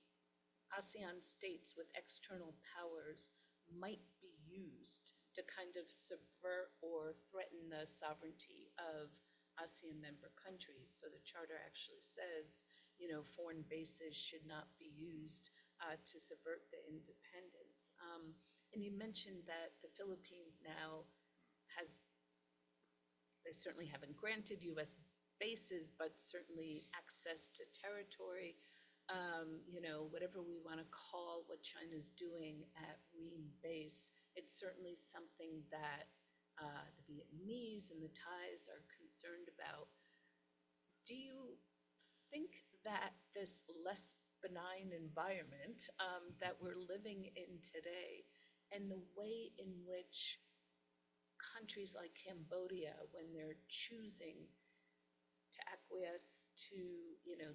ASEAN states with external powers might be used to kind of subvert or threaten the sovereignty of ASEAN member countries. So the charter actually says, foreign bases should not be used to subvert the independence. And you mentioned that the Philippines now they certainly haven't granted US bases, but certainly access to territory. Whatever we want to call what China's doing at Ream Base, it's certainly something that the Vietnamese and the Thais are concerned about. Do you think that this less benign environment that we're living in today, and the way in which countries like Cambodia, when they're choosing to acquiesce to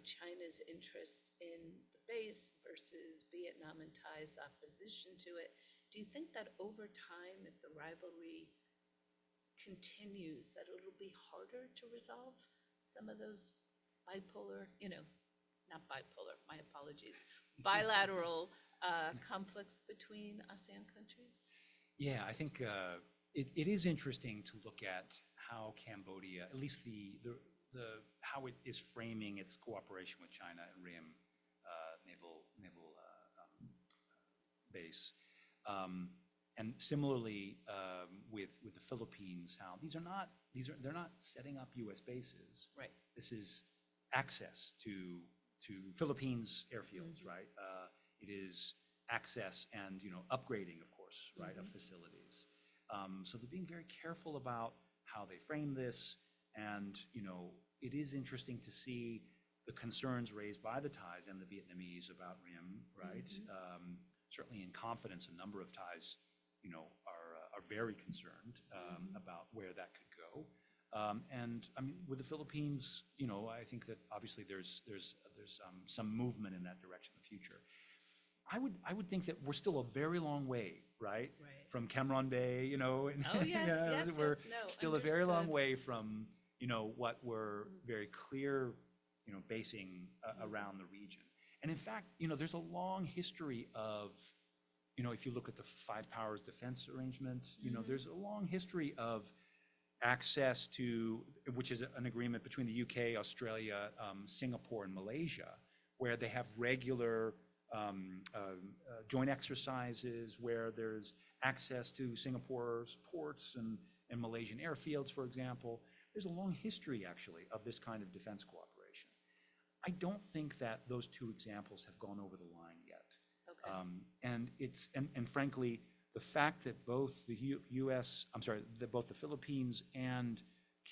China's interests in the base versus Vietnam and Thai's opposition to it, do you think that over time, if the rivalry continues, that it'll be harder to resolve some of those bipolar, not bipolar, my apologies, bilateral conflicts between ASEAN countries? Yeah, I think it is interesting to look at how Cambodia, at least the how it is framing its cooperation with China at RIM naval base. And similarly, with the Philippines, how they're not setting up U.S. bases. Right. This is access to Philippines airfields, right? It is access and upgrading, of course, right, of facilities. So they're being very careful about how they frame this, and it is interesting to see the concerns raised by the Thais and the Vietnamese about RIM, right? Certainly in confidence, a number of Thais are very concerned about where that could go. And I mean, with the Philippines, I think that obviously there's some movement in that direction in the future. I would think that we're still a very long way, right? From Cameron Bay, and Oh, yes, we're no, still a very long understood. way from what were very clear basing around the region. And in fact, there's a long history of if you look at the Five Powers Defense Arrangement, there's a long history of access to, which is an agreement between the UK, Australia, Singapore, and Malaysia, where they have regular joint exercises, where there's access to Singapore's ports and Malaysian airfields, for example. There's a long history, actually, of this kind of defense cooperation. I don't think that those two examples have gone over the line yet. Okay. And frankly, the fact that both the both the Philippines and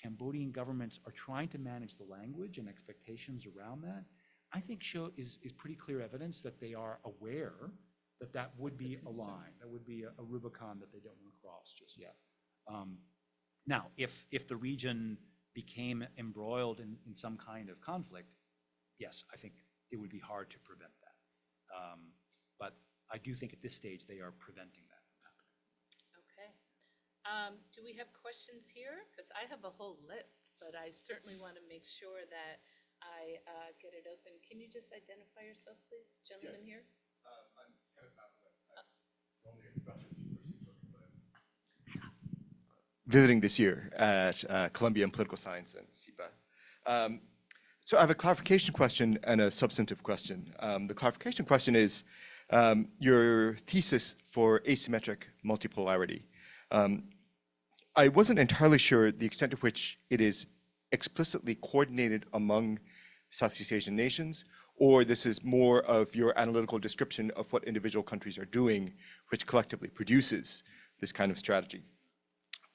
Cambodian governments are trying to manage the language and expectations around that, I think is pretty clear evidence that they are aware that would be a line, that would be a Rubicon that they don't want to cross just yet. Now, if the region became embroiled in some kind of conflict, yes, I think it would be hard to prevent that. But I do think at this stage they are preventing that from happening. Okay. Do we have questions here? Because I have a whole list, but I certainly want to make sure that I get it open. Can you just identify yourself, please, gentleman here? I'm Kenneth Malcolm. Normally a professor at the University of Brooklyn, visiting this year at Columbia in Political Science and SIPA. So I have a clarification question and a substantive question. The clarification question is your thesis for asymmetric multipolarity. I wasn't entirely sure the extent to which it is explicitly coordinated among Southeast Asian nations, or this is more of your analytical description of what individual countries are doing, which collectively produces this kind of strategy.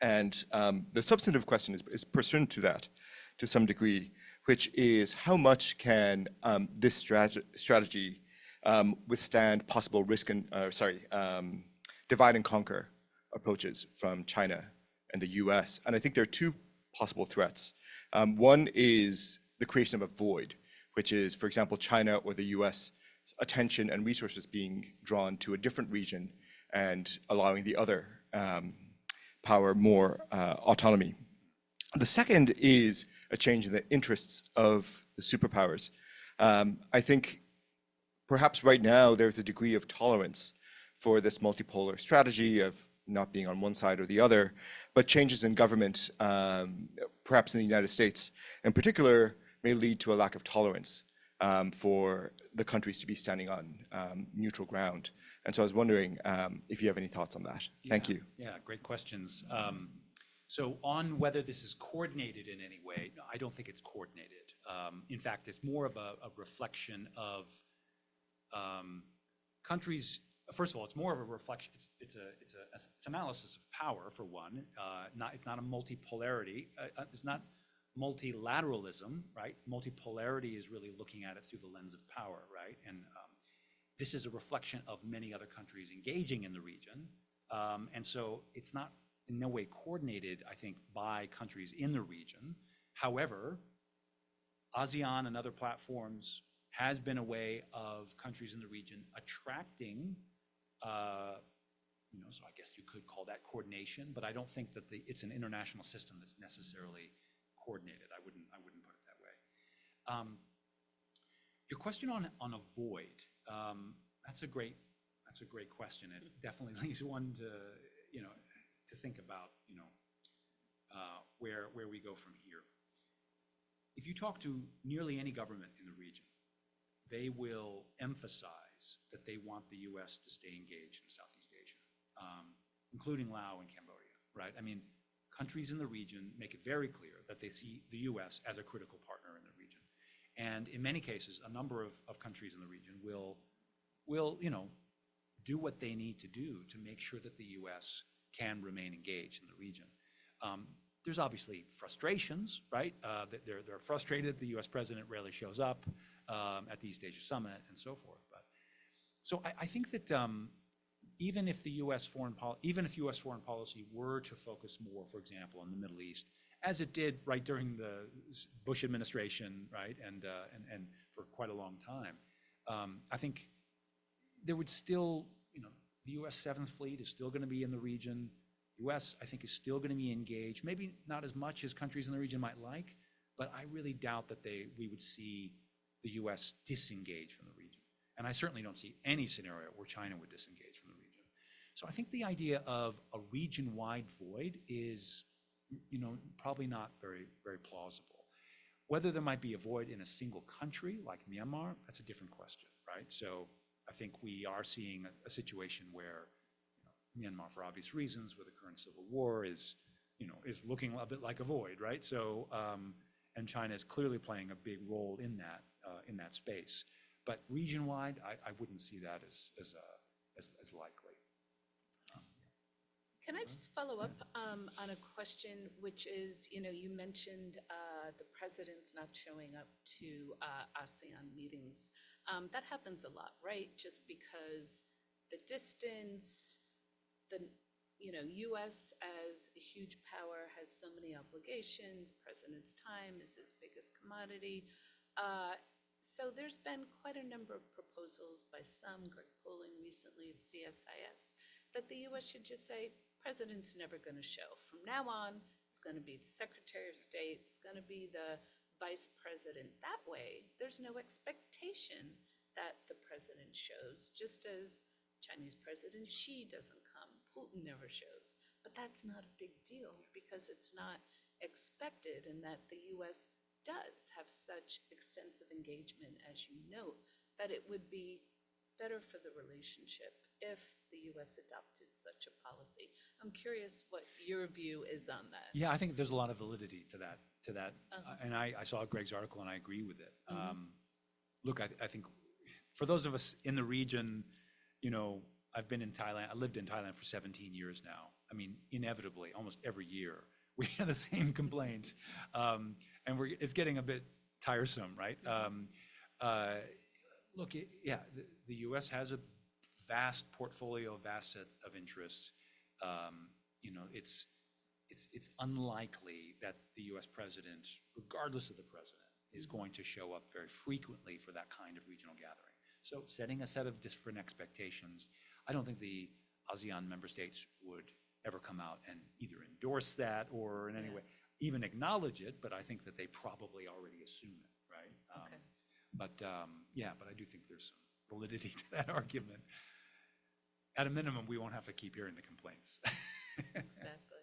And the substantive question is pursuant to that to some degree, which is how much can this strategy withstand possible risk and, divide and conquer approaches from China and the US. And I think there are two possible threats. One is the creation of a void, which is, for example, China or the US attention and resources being drawn to a different region and allowing the other power more autonomy. The second is a change in the interests of the superpowers. I think perhaps right now there's a degree of tolerance for this multipolar strategy of not being on one side or the other, but changes in government, perhaps in the United States in particular, may lead to a lack of tolerance for the countries to be standing on neutral ground. And so I was wondering if you have any thoughts on that. Thank you. Yeah, great questions. So on whether this is coordinated in any way, no, I don't think it's coordinated. In fact, it's more of a reflection of countries. First of all, it's more of a reflection. It's analysis of power for one. It's not a multipolarity. It's not multilateralism, right? Multipolarity is really looking at it through the lens of power, right? And this is a reflection of many other countries engaging in the region, and so it's not in no way coordinated, I think, by countries in the region. However, ASEAN and other platforms has been a way of countries in the region attracting, so I guess you could call that coordination, but I don't think that it's an international system that's necessarily coordinated. I wouldn't put it that way. Your question on a void, that's a great question. It definitely leaves one to think about, where we go from here. if you talk to nearly any government in the region, they will emphasize that they want the U.S. to stay engaged in Southeast Asia, including Laos and Cambodia, right? I mean, countries in the region make it very clear that they see the U.S. as a critical partner in the region. And in many cases, a number of countries in the region will, do what they need to do to make sure that the U.S. can remain engaged in the region. There's obviously frustrations, right? That they're frustrated the U.S. president rarely shows up at the East Asia Summit and so forth. But so I think that even if U.S. foreign policy were to focus more, for example, on the Middle East, as it did right during the Bush administration, right, and for quite a long time, I think there would still, the U.S. Seventh Fleet is still going to be in the region. U.S., I think, is still going to be engaged, maybe not as much as countries in the region might like, but I really doubt that we would see the U.S. disengage from the region. And I certainly don't see any scenario where China would disengage from the region. So I think the idea of a region-wide void is, probably not very, very plausible. Whether there might be a void in a single country like Myanmar, that's a different question, right? So I think we are seeing a situation where Myanmar, for obvious reasons, with the current civil war, is looking a bit like a void, right? So, and China is clearly playing a big role in that space. But region-wide, I wouldn't see that as likely. Can I just follow up on a question, which is, you mentioned the president's not showing up to ASEAN meetings. That happens a lot, right? Just because the distance, the U.S. as a huge power has so many obligations. President's time is his biggest commodity. So there's been quite a number of proposals by some, Greg Polling recently at CSIS, that the U.S. should just say, president's never going to show. From now on, it's going to be the Secretary of State, it's going to be the Vice President. That way, there's no expectation that the president shows, just as Chinese President Xi doesn't come, Putin never shows. But that's not a big deal because it's not expected, and that the U.S. does have such extensive engagement, as you note, that it would be better for the relationship if the U.S. adopted such a policy. I'm curious what your view is on that. Yeah, I think there's a lot of validity to that. And I saw Greg's article and I agree with it. Look, I think for those of us in the region, I've been in Thailand, I lived in Thailand for 17 years now. I mean, inevitably, almost every year, we have the same complaint. And it's getting a bit tiresome, right? Look, the U.S. has a vast portfolio, vast set of interests. It's unlikely that the U.S. president, regardless of the president, is going to show up very frequently for that kind of regional gathering. So setting a set of different expectations, I don't think the ASEAN member states would ever come out and either endorse that or in any way even acknowledge it, but I think that they probably already assume it, right? Okay. But I do think there's some validity to that argument. At a minimum, we won't have to keep hearing the complaints. Exactly.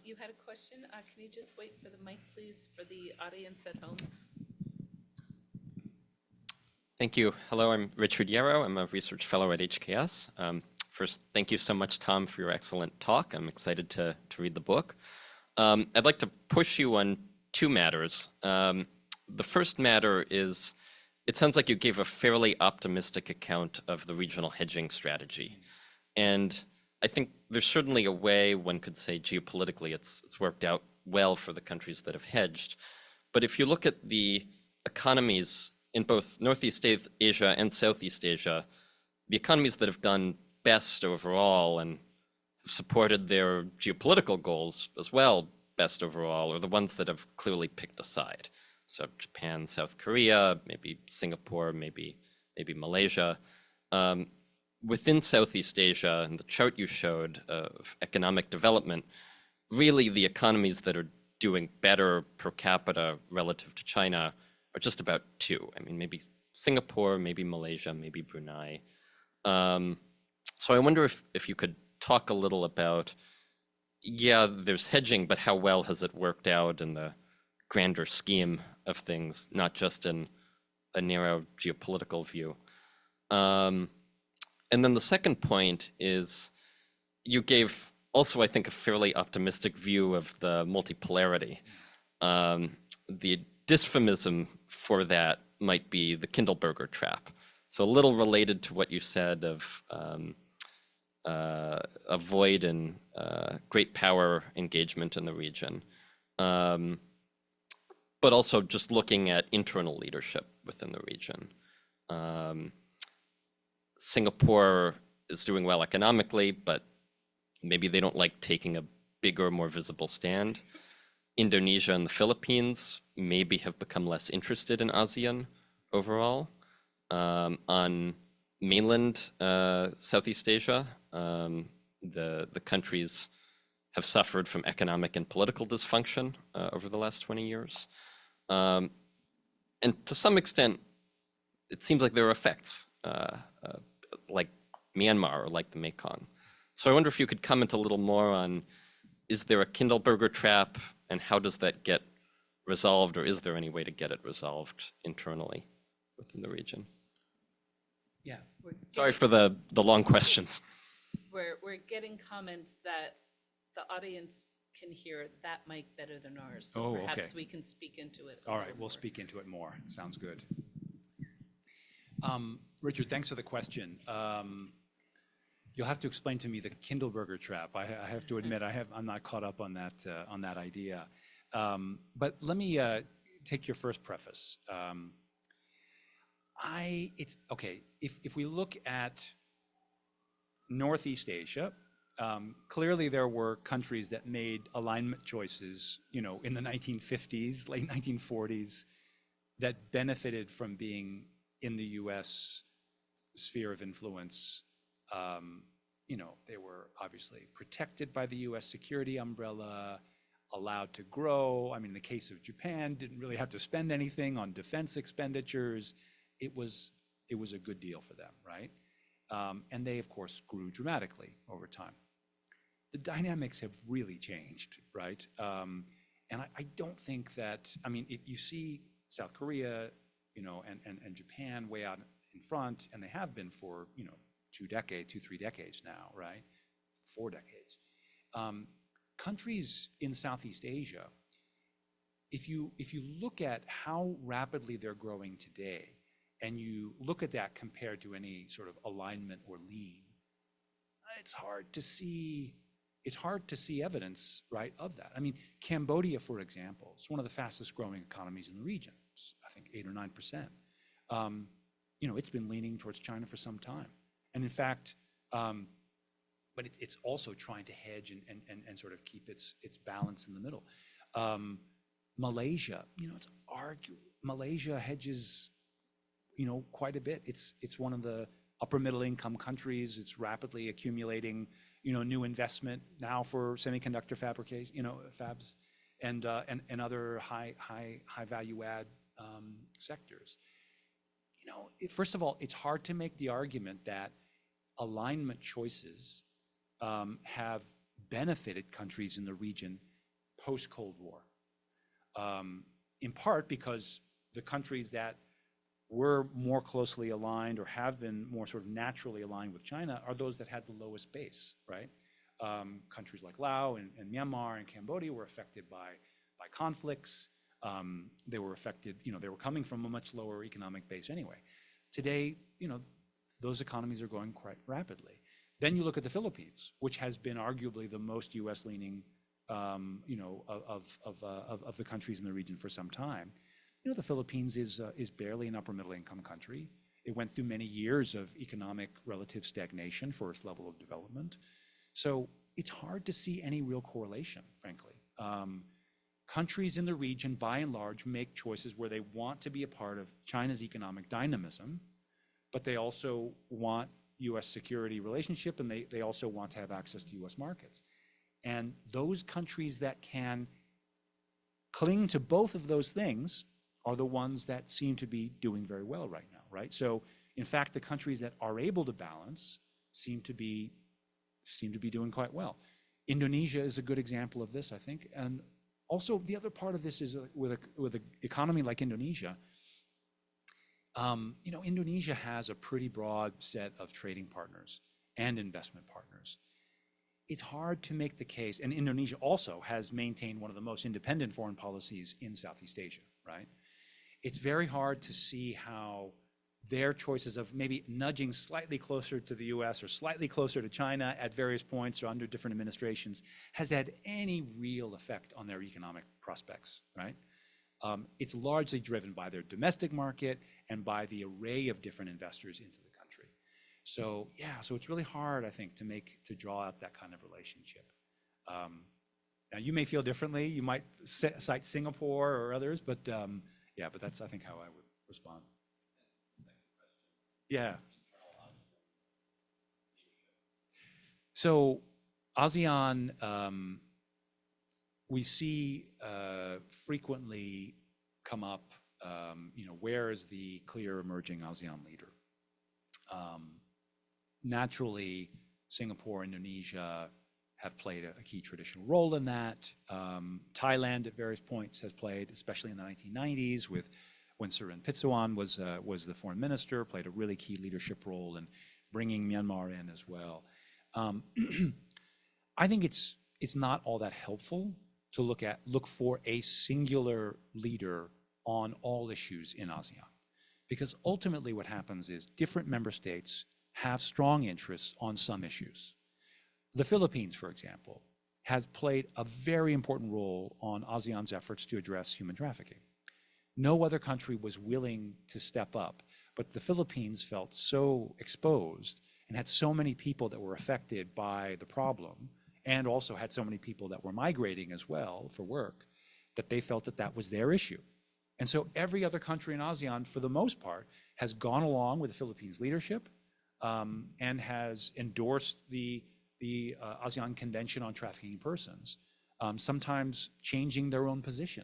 You had a question? Can you just wait for the mic, please, for the audience at home? Thank you. Hello, I'm Richard Yarrow. I'm a research fellow at HKS. First, thank you so much, Tom, for your excellent talk. I'm excited to read the book. I'd like to push you on two matters. The first matter is, it sounds like you gave a fairly optimistic account of the regional hedging strategy. And I think there's certainly a way one could say geopolitically it's worked out well for the countries that have hedged. But if you look at the economies in both Northeast Asia and Southeast Asia, the economies that have done best overall and have supported their geopolitical goals as well best overall are the ones that have clearly picked a side. So Japan, South Korea, maybe Singapore, maybe Malaysia. Within Southeast Asia, and the chart you showed of economic development, really the economies that are doing better per capita relative to China are just about two. I mean, maybe Singapore, maybe Malaysia, maybe Brunei. So I wonder if you could talk a little about, there's hedging, but how well has it worked out in the grander scheme of things, not just in a narrow geopolitical view. And then the second point is you gave also, I think, a fairly optimistic view of the multipolarity. The dysphemism for that might be the Kindleberger trap. So a little related to what you said of avoid and great power engagement in the region. But also just looking at internal leadership within the region. Singapore is doing well economically, but maybe they don't like taking a bigger, more visible stand. Indonesia and the Philippines maybe have become less interested in ASEAN overall. On mainland Southeast Asia, the countries have suffered from economic and political dysfunction over the last 20 years. And to some extent, it seems like there are effects, like Myanmar or like the Mekong. So I wonder if you could comment a little more on, is there a Kindleberger trap, and how does that get resolved, or is there any way to get it resolved internally within the region? Yeah. Sorry for the long questions. We're getting comments that the audience can hear that mic better than ours. So Oh, perhaps okay. we can speak into it. All right, we'll speak into it more. Sounds good. Richard, thanks for the question. You'll have to explain to me the Kindleberger trap. I have to admit, I'm not caught up on that idea. But let me take your first preface. It's okay. If we look at Northeast Asia, clearly there were countries that made alignment choices, in the 1950s, late 1940s, that benefited from being in the U.S. sphere of influence. They were obviously protected by the U.S. security umbrella, allowed to grow. I mean, in the case of Japan, didn't really have to spend anything on defense expenditures. It was a good deal for them, right? And they, of course, grew dramatically over time. The dynamics have really changed, right? And I don't think that, if you see South Korea, and Japan way out in front, and they have been for, 3 decades now, right? 4 decades. Countries in Southeast Asia, if you look at how rapidly they're growing today, and you look at that compared to any sort of alignment or lean, it's hard to see evidence, right, of that. Cambodia, for example, is one of the fastest growing economies in the region. It's, I think, 8 or 9%. It's been leaning towards China for some time. And in fact, but it's also trying to hedge and sort of keep its balance in the middle. Malaysia, Malaysia hedges, quite a bit. It's one of the upper middle income countries. It's rapidly accumulating, new investment now for semiconductor fabrication, fabs, and other high value add sectors. First of all, it's hard to make the argument that alignment choices have benefited countries in the region post-Cold War, in part because the countries that were more closely aligned or have been more sort of naturally aligned with China are those that had the lowest base, right? Countries like Laos and Myanmar and Cambodia were affected by conflicts. They were affected, they were coming from a much lower economic base anyway. Today, those economies are growing quite rapidly. Then you look at the Philippines, which has been arguably the most U.S. leaning, of the countries in the region for some time. The Philippines is barely an upper middle income country. It went through many years of economic relative stagnation for its level of development. So it's hard to see any real correlation, frankly. Countries in the region, by and large, make choices where they want to be a part of China's economic dynamism, but they also want U.S. security relationship, and they also want to have access to U.S. markets. And those countries that can cling to both of those things are the ones that seem to be doing very well right now, right? So, in fact, the countries that are able to balance seem to be doing quite well. Indonesia is a good example of this, I think, and Also, the other part of this is with an economy like Indonesia. Indonesia has a pretty broad set of trading partners and investment partners. It's hard to make the case, and Indonesia also has maintained one of the most independent foreign policies in Southeast Asia, right? It's very hard to see how their choices of maybe nudging slightly closer to the US or slightly closer to China at various points or under different administrations has had any real effect on their economic prospects, right? It's largely driven by their domestic market and by the array of different investors into the country. So yeah, so it's really hard, I think, to draw out that kind of relationship. Now you may feel differently. You might cite Singapore or others, but yeah, but that's, I think, how I would respond. Yeah. So ASEAN, we see frequently come up, where is the clear emerging ASEAN leader? Naturally, Singapore, Indonesia have played a key traditional role in that. Thailand at various points has played, especially in the 1990s when Surin Pitsuwan was the foreign minister, played a really key leadership role in bringing Myanmar in as well. I think it's not all that helpful to look for a singular leader on all issues in ASEAN, because ultimately what happens is different member states have strong interests on some issues. The Philippines, for example, has played a very important role on ASEAN's efforts to address human trafficking. No other country was willing to step up, but the Philippines felt so exposed and had so many people that were affected by the problem, and also had so many people that were migrating as well for work, that they felt that that was their issue. And so every other country in ASEAN, for the most part, has gone along with the Philippines' leadership and has endorsed the ASEAN Convention on Trafficking in Persons, sometimes changing their own position,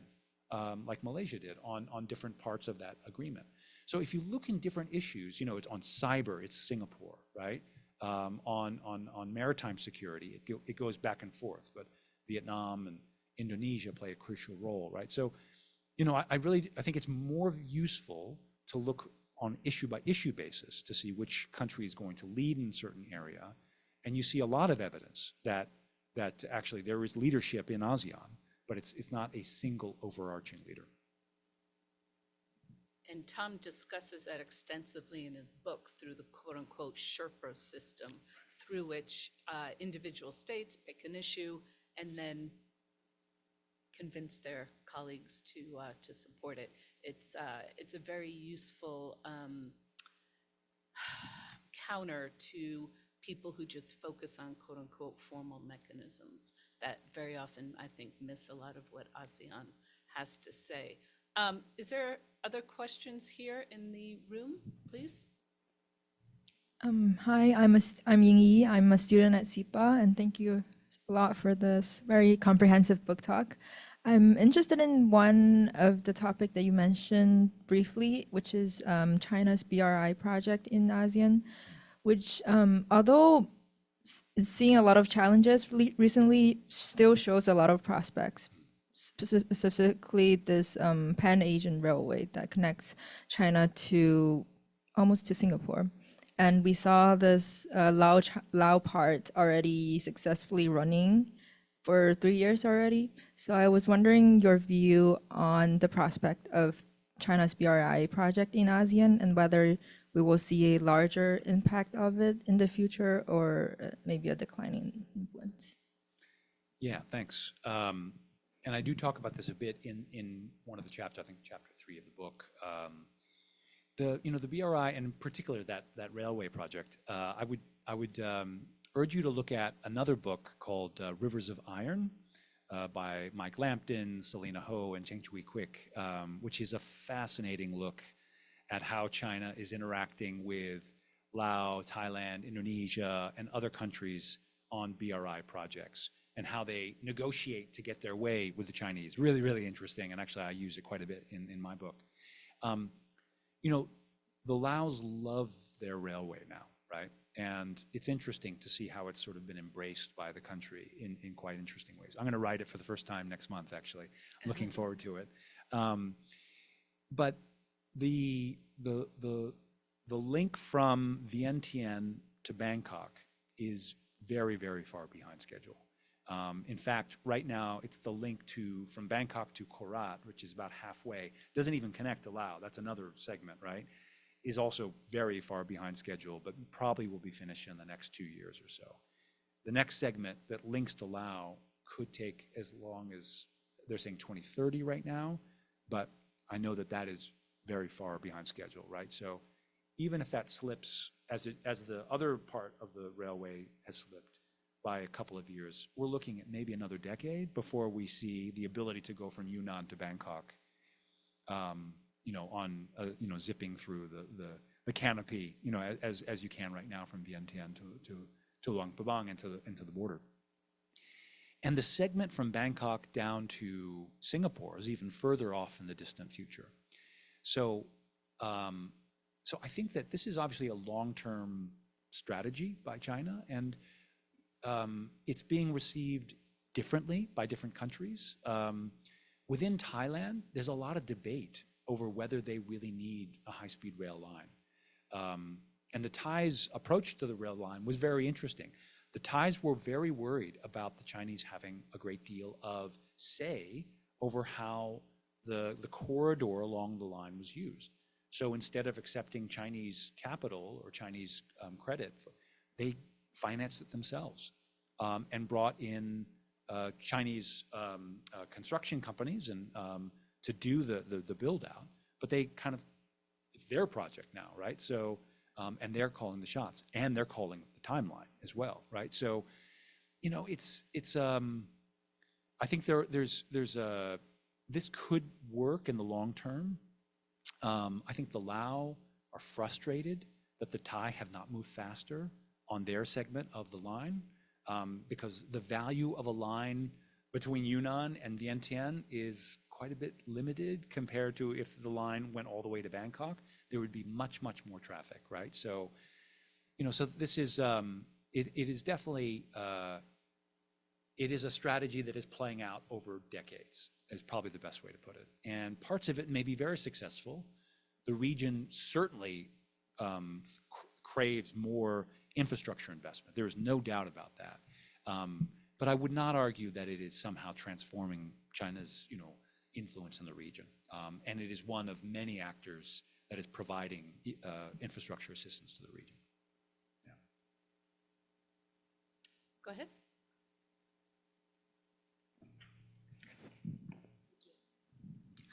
like Malaysia did on different parts of that agreement. So if you look in different issues, it's on cyber, it's Singapore, right? On maritime security, it goes back and forth, but Vietnam and Indonesia play a crucial role, right? So, I think it's more useful to look on issue by issue basis to see which country is going to lead in a certain area. And you see a lot of evidence that actually there is leadership in ASEAN, but it's not a single overarching leader. And Tom discusses that extensively in his book through the quote-unquote Sherpa system, through which individual states pick an issue and then convince their colleagues to support it. It's a very useful counter to people who just focus on quote-unquote formal mechanisms that very often, I think, miss a lot of what ASEAN has to say. Is there other questions here in the room, please? Hi, I'm Ying Yi. I'm a student at SIPA, and thank you a lot for this very comprehensive book talk. I'm interested in one of the topic that you mentioned briefly, which is China's BRI project in ASEAN, which although is seeing a lot of challenges recently, still shows a lot of prospects. Specifically, this Pan-Asian railway that connects China to almost to Singapore. And we saw this Lao part already successfully running for 3 years already. So I was wondering your view on the prospect of China's BRI project in ASEAN and whether we will see a larger impact of it in the future or maybe a declining influence. Yeah, thanks. And I do talk about this a bit in one of the chapters, I think chapter 3 of the book. The BRI, and in particular that railway project, I would urge you to look at another book called Rivers of Iron by Mike Lampton, Selena Ho, and Cheng Chui Quick, which is a fascinating look at how China is interacting with Laos, Thailand, Indonesia, and other countries on BRI projects, and how they negotiate to get their way with the Chinese. Really, really interesting, and actually I use it quite a bit in my book. The Laos love their railway now, right? And it's interesting to see how it's sort of been embraced by the country in quite interesting ways. I'm going to write it for the first time next month, actually. I'm looking forward to it. But the link from Vientiane to Bangkok is very, very far behind schedule. In fact, right now, it's the link from Bangkok to Korat, which is about halfway. Doesn't even connect to Laos. That's another segment, right? Is also very far behind schedule, but probably will be finished in the next 2 years or so. The next segment that links to Laos could take as long as, they're saying 2030 right now, but I know that that is very far behind schedule, right? So even if that slips, as the other part of the railway has slipped by a couple of years, we're looking at maybe another decade before we see the ability to go from Yunnan to Bangkok, zipping through the canopy, as you can right now from Vientiane to Luang Prabang into the border. And the segment from Bangkok down to Singapore is even further off in the distant future. So I think that this is obviously a long-term strategy by China, and it's being received differently by different countries. Within Thailand, there's a lot of debate over whether they really need a high-speed rail line. And the Thais' approach to the rail line was very interesting. The Thais were very worried about the Chinese having a great deal of say over how the corridor along the line was used. So instead of accepting Chinese capital or Chinese credit, they financed it themselves and brought in Chinese construction companies and to do the build out. But they it's their project now, right? So and they're calling the shots, and they're calling the timeline as well, right? So I think this could work in the long term. I think the Lao are frustrated that the Thai have not moved faster on their segment of the line, because the value of a line between Yunnan and Vientiane is quite a bit limited compared to if the line went all the way to Bangkok. There would be much, much more traffic, right? So, so this is, it is definitely, it is a strategy that is playing out over decades, is probably the best way to put it. And parts of it may be very successful. The region certainly craves more infrastructure investment. There is no doubt about that. But I would not argue that it is somehow transforming China's, influence in the region. And it is one of many actors that is providing infrastructure assistance to the region. Yeah. Go ahead.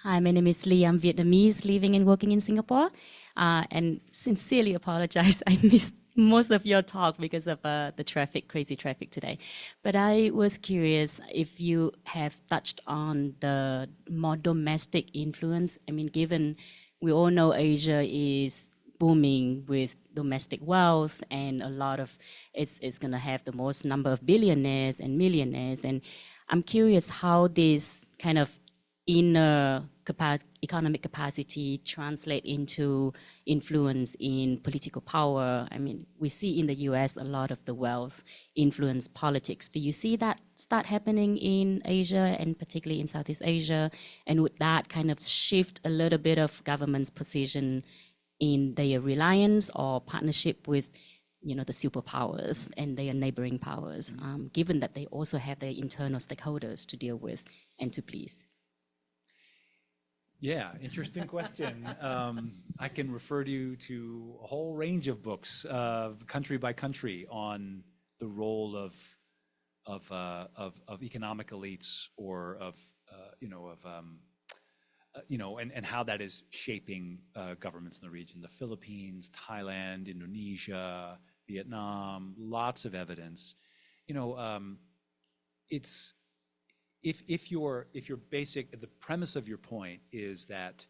Hi, my name is Lee. I'm Vietnamese living and working in Singapore. And sincerely apologize, I missed most of your talk because of the crazy traffic today. But I was curious if you have touched on the more domestic influence. I mean, given we all know Asia is booming with domestic wealth, and a lot of it's going to have the most number of billionaires and millionaires. And I'm curious how this kind of inner economic capacity translate into influence in political power. I mean, we see in the US a lot of the wealth influence politics. Do you see that start happening in Asia, and particularly in Southeast Asia? And would that kind of shift a little bit of government's position in their reliance or partnership with the superpowers and their neighboring powers, given that they also have their internal stakeholders to deal with and to please? Yeah, interesting question. I can refer you to a whole range of books, country by country, on the role of economic elites or and how that is shaping governments in the region. The Philippines, Thailand, Indonesia, Vietnam, lots of evidence. It's if your the premise of your point is that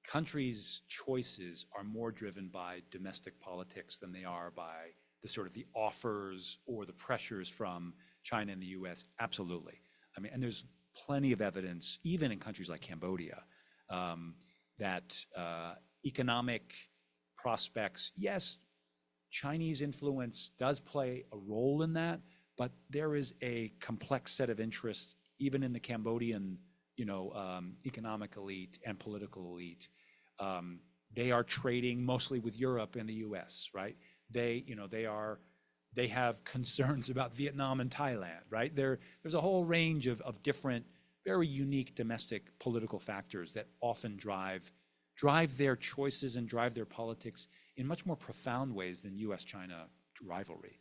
countries' choices are more driven by domestic politics than they are by the sort of the offers or the pressures from China and the US, absolutely. I mean, and there's plenty of evidence, even in countries like Cambodia, that economic prospects, yes, Chinese influence does play a role in that, but there is a complex set of interests, even in the Cambodian, economic elite and political elite. They are trading mostly with Europe and the U.S., right? They have concerns about Vietnam and Thailand, right? There's a whole range of different, very unique domestic political factors that often drive their choices and drive their politics in much more profound ways than U.S.-China rivalry.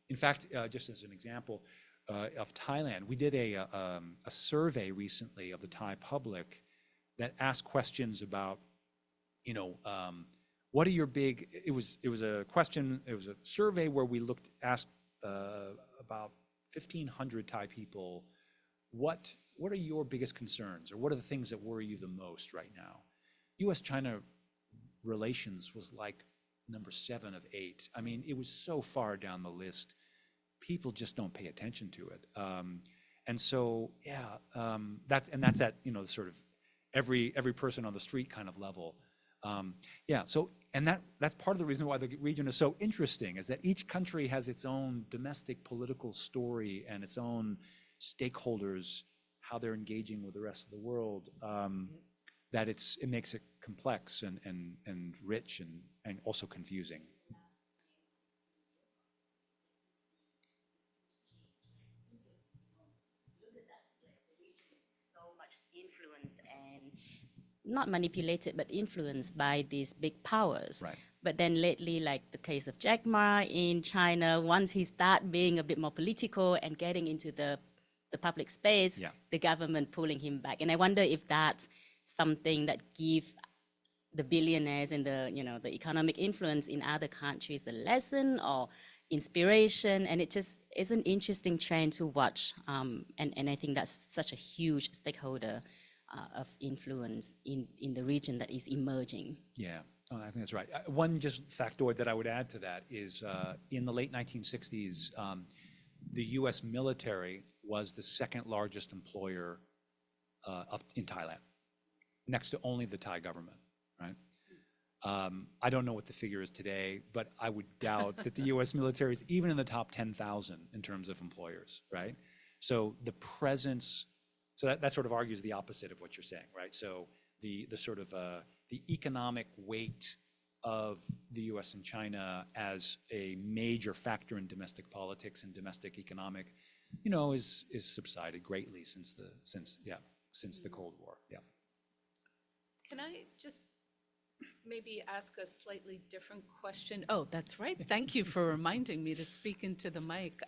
In fact, just as an example of Thailand, we did a survey recently of the Thai public that asked questions about, what are your big? It was a question. It was a survey where we asked about 1,500 Thai people, what are your biggest concerns, or what are the things that worry you the most right now? U.S.-China relations was like number 7 of 8. I mean, it was so far down the list. People just don't pay attention to it. And so, that's at, sort of every person on the street kind of level. So, and that's part of the reason why the region is so interesting, is that each country has its own domestic political story and its own stakeholders, how they're engaging with the rest of the world. That it makes it complex and rich and also confusing. So much influenced and not manipulated, but influenced by these big powers. Right. But then lately, like the case of Jack Ma in China, once he start being a bit more political and getting into the public space, the government pulling him back. And I wonder if that's something that give the billionaires and the economic influence in other countries the lesson or inspiration. And it just is an interesting trend to watch. And I think that's such a huge stakeholder of influence in the region that is emerging. Yeah, I think that's right. One just factoid that I would add to that is in the late 1960s, the U.S. military was the second largest employer in Thailand, next to only the Thai government, right? I don't know what the figure is today, but I would doubt that the U.S. military is even in the top 10,000 in terms of employers, right? So the presence, so that sort of argues the opposite of what you're saying, right? So the sort of the economic weight of the U.S. and China as a major factor in domestic politics and domestic economic, is subsided greatly since the Cold War. Yeah. Can I just maybe ask a slightly different question? Oh, that's right. Thank you for reminding me to speak into the mic.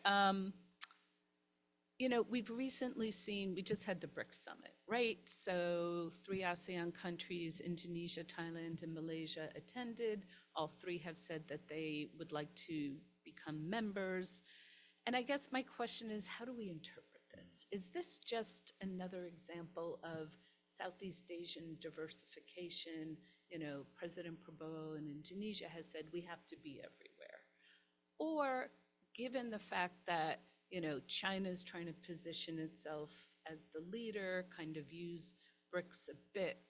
We've recently seen, we just had the BRICS summit, right? So 3 ASEAN countries, Indonesia, Thailand, and Malaysia attended. All 3 have said that they would like to become members. And I guess my question is, how do we interpret this? Is this just another example of Southeast Asian diversification? President Prabowo in Indonesia has said we have to be everywhere. Or given the fact that China's trying to position itself as the leader, kind of use BRICS a bit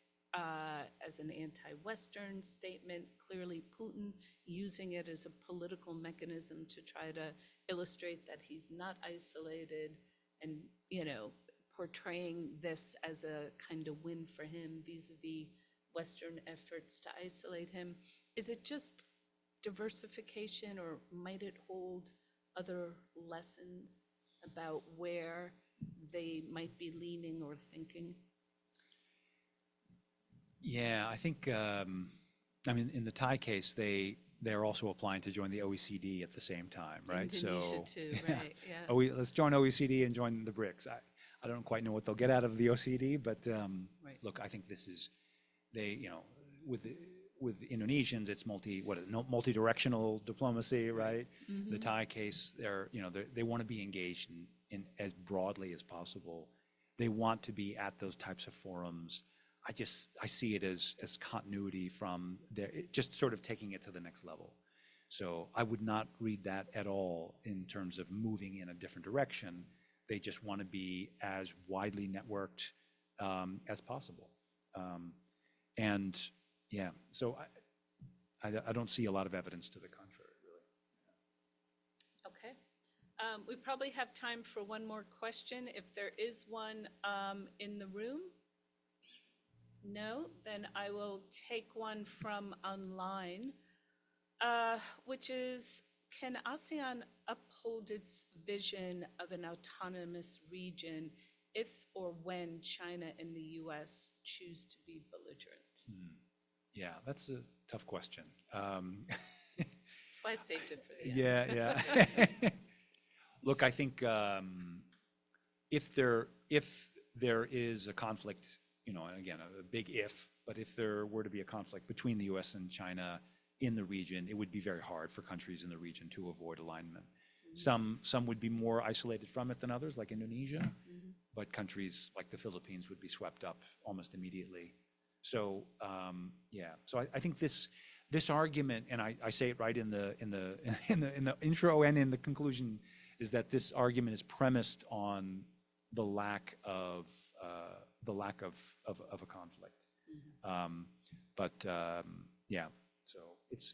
as an anti-Western statement. Clearly, Putin using it as a political mechanism to try to illustrate that he's not isolated and, portraying this as a kind of win for him vis-a-vis Western efforts to isolate him. Is it just diversification, or might it hold other lessons about where they might be leaning or thinking? Yeah, I think, in the Thai case, they're also applying to join the OECD at the same time, right? Indonesia too, right? Yeah. Let's join OECD and join the BRICS. I don't quite know what they'll get out of the OECD, but look, I think this is, with the Indonesians, it's multi-directional diplomacy, right? Mm-hmm. The Thai case, they want to be engaged in as broadly as possible. They want to be at those types of forums. I see it as continuity from just sort of taking it to the next level. So I would not read that at all in terms of moving in a different direction. They just want to be as widely networked as possible. So I don't see a lot of evidence to the contrary. We probably have time for one more question. If there is one in the room? No? Then I will take one from online, which is, can ASEAN uphold its vision of an autonomous region if or when China and the US choose to be belligerent? Yeah, that's a tough question. That's why I saved it for the end. Yeah. Look, I think if there is a conflict, and again, a big if, but if there were to be a conflict between the U.S. and China in the region, it would be very hard for countries in the region to avoid alignment. Some would be more isolated from it than others, like Indonesia, but countries like the Philippines would be swept up almost immediately. So so I think this argument, and I say it right in the intro and in the conclusion, is that this argument is premised on the lack of a conflict. So it's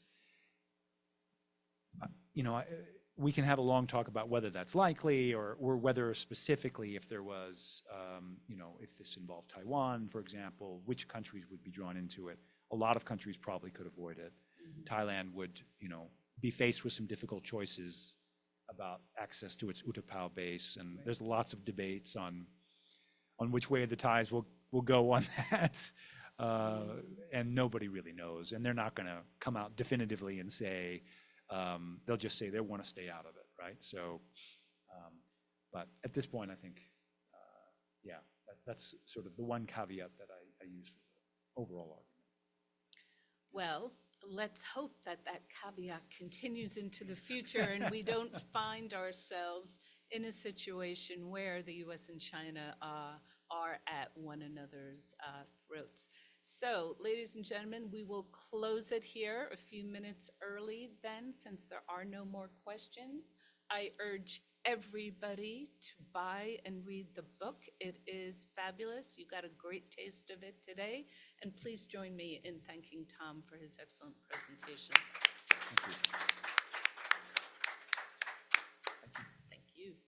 we can have a long talk about whether that's likely or whether specifically if there was if this involved Taiwan, for example, which countries would be drawn into it. A lot of countries probably could avoid it. Thailand would be faced with some difficult choices about access to its Utapao base, and there's lots of debates on which way the Thais will go on that, and nobody really knows, and they're not going to come out definitively and say, they'll just say they want to stay out of it, right? So, but at this point, I think, that's sort of the one caveat that I use for the overall argument. Well, let's hope that caveat continues into the future and we don't find ourselves in a situation where the US and China are at one another's throats. So, ladies and gentlemen, we will close it here a few minutes early then, since there are no more questions. I urge everybody to buy and read the book. It is fabulous. You got a great taste of it today. And please join me in thanking Tom for his excellent presentation.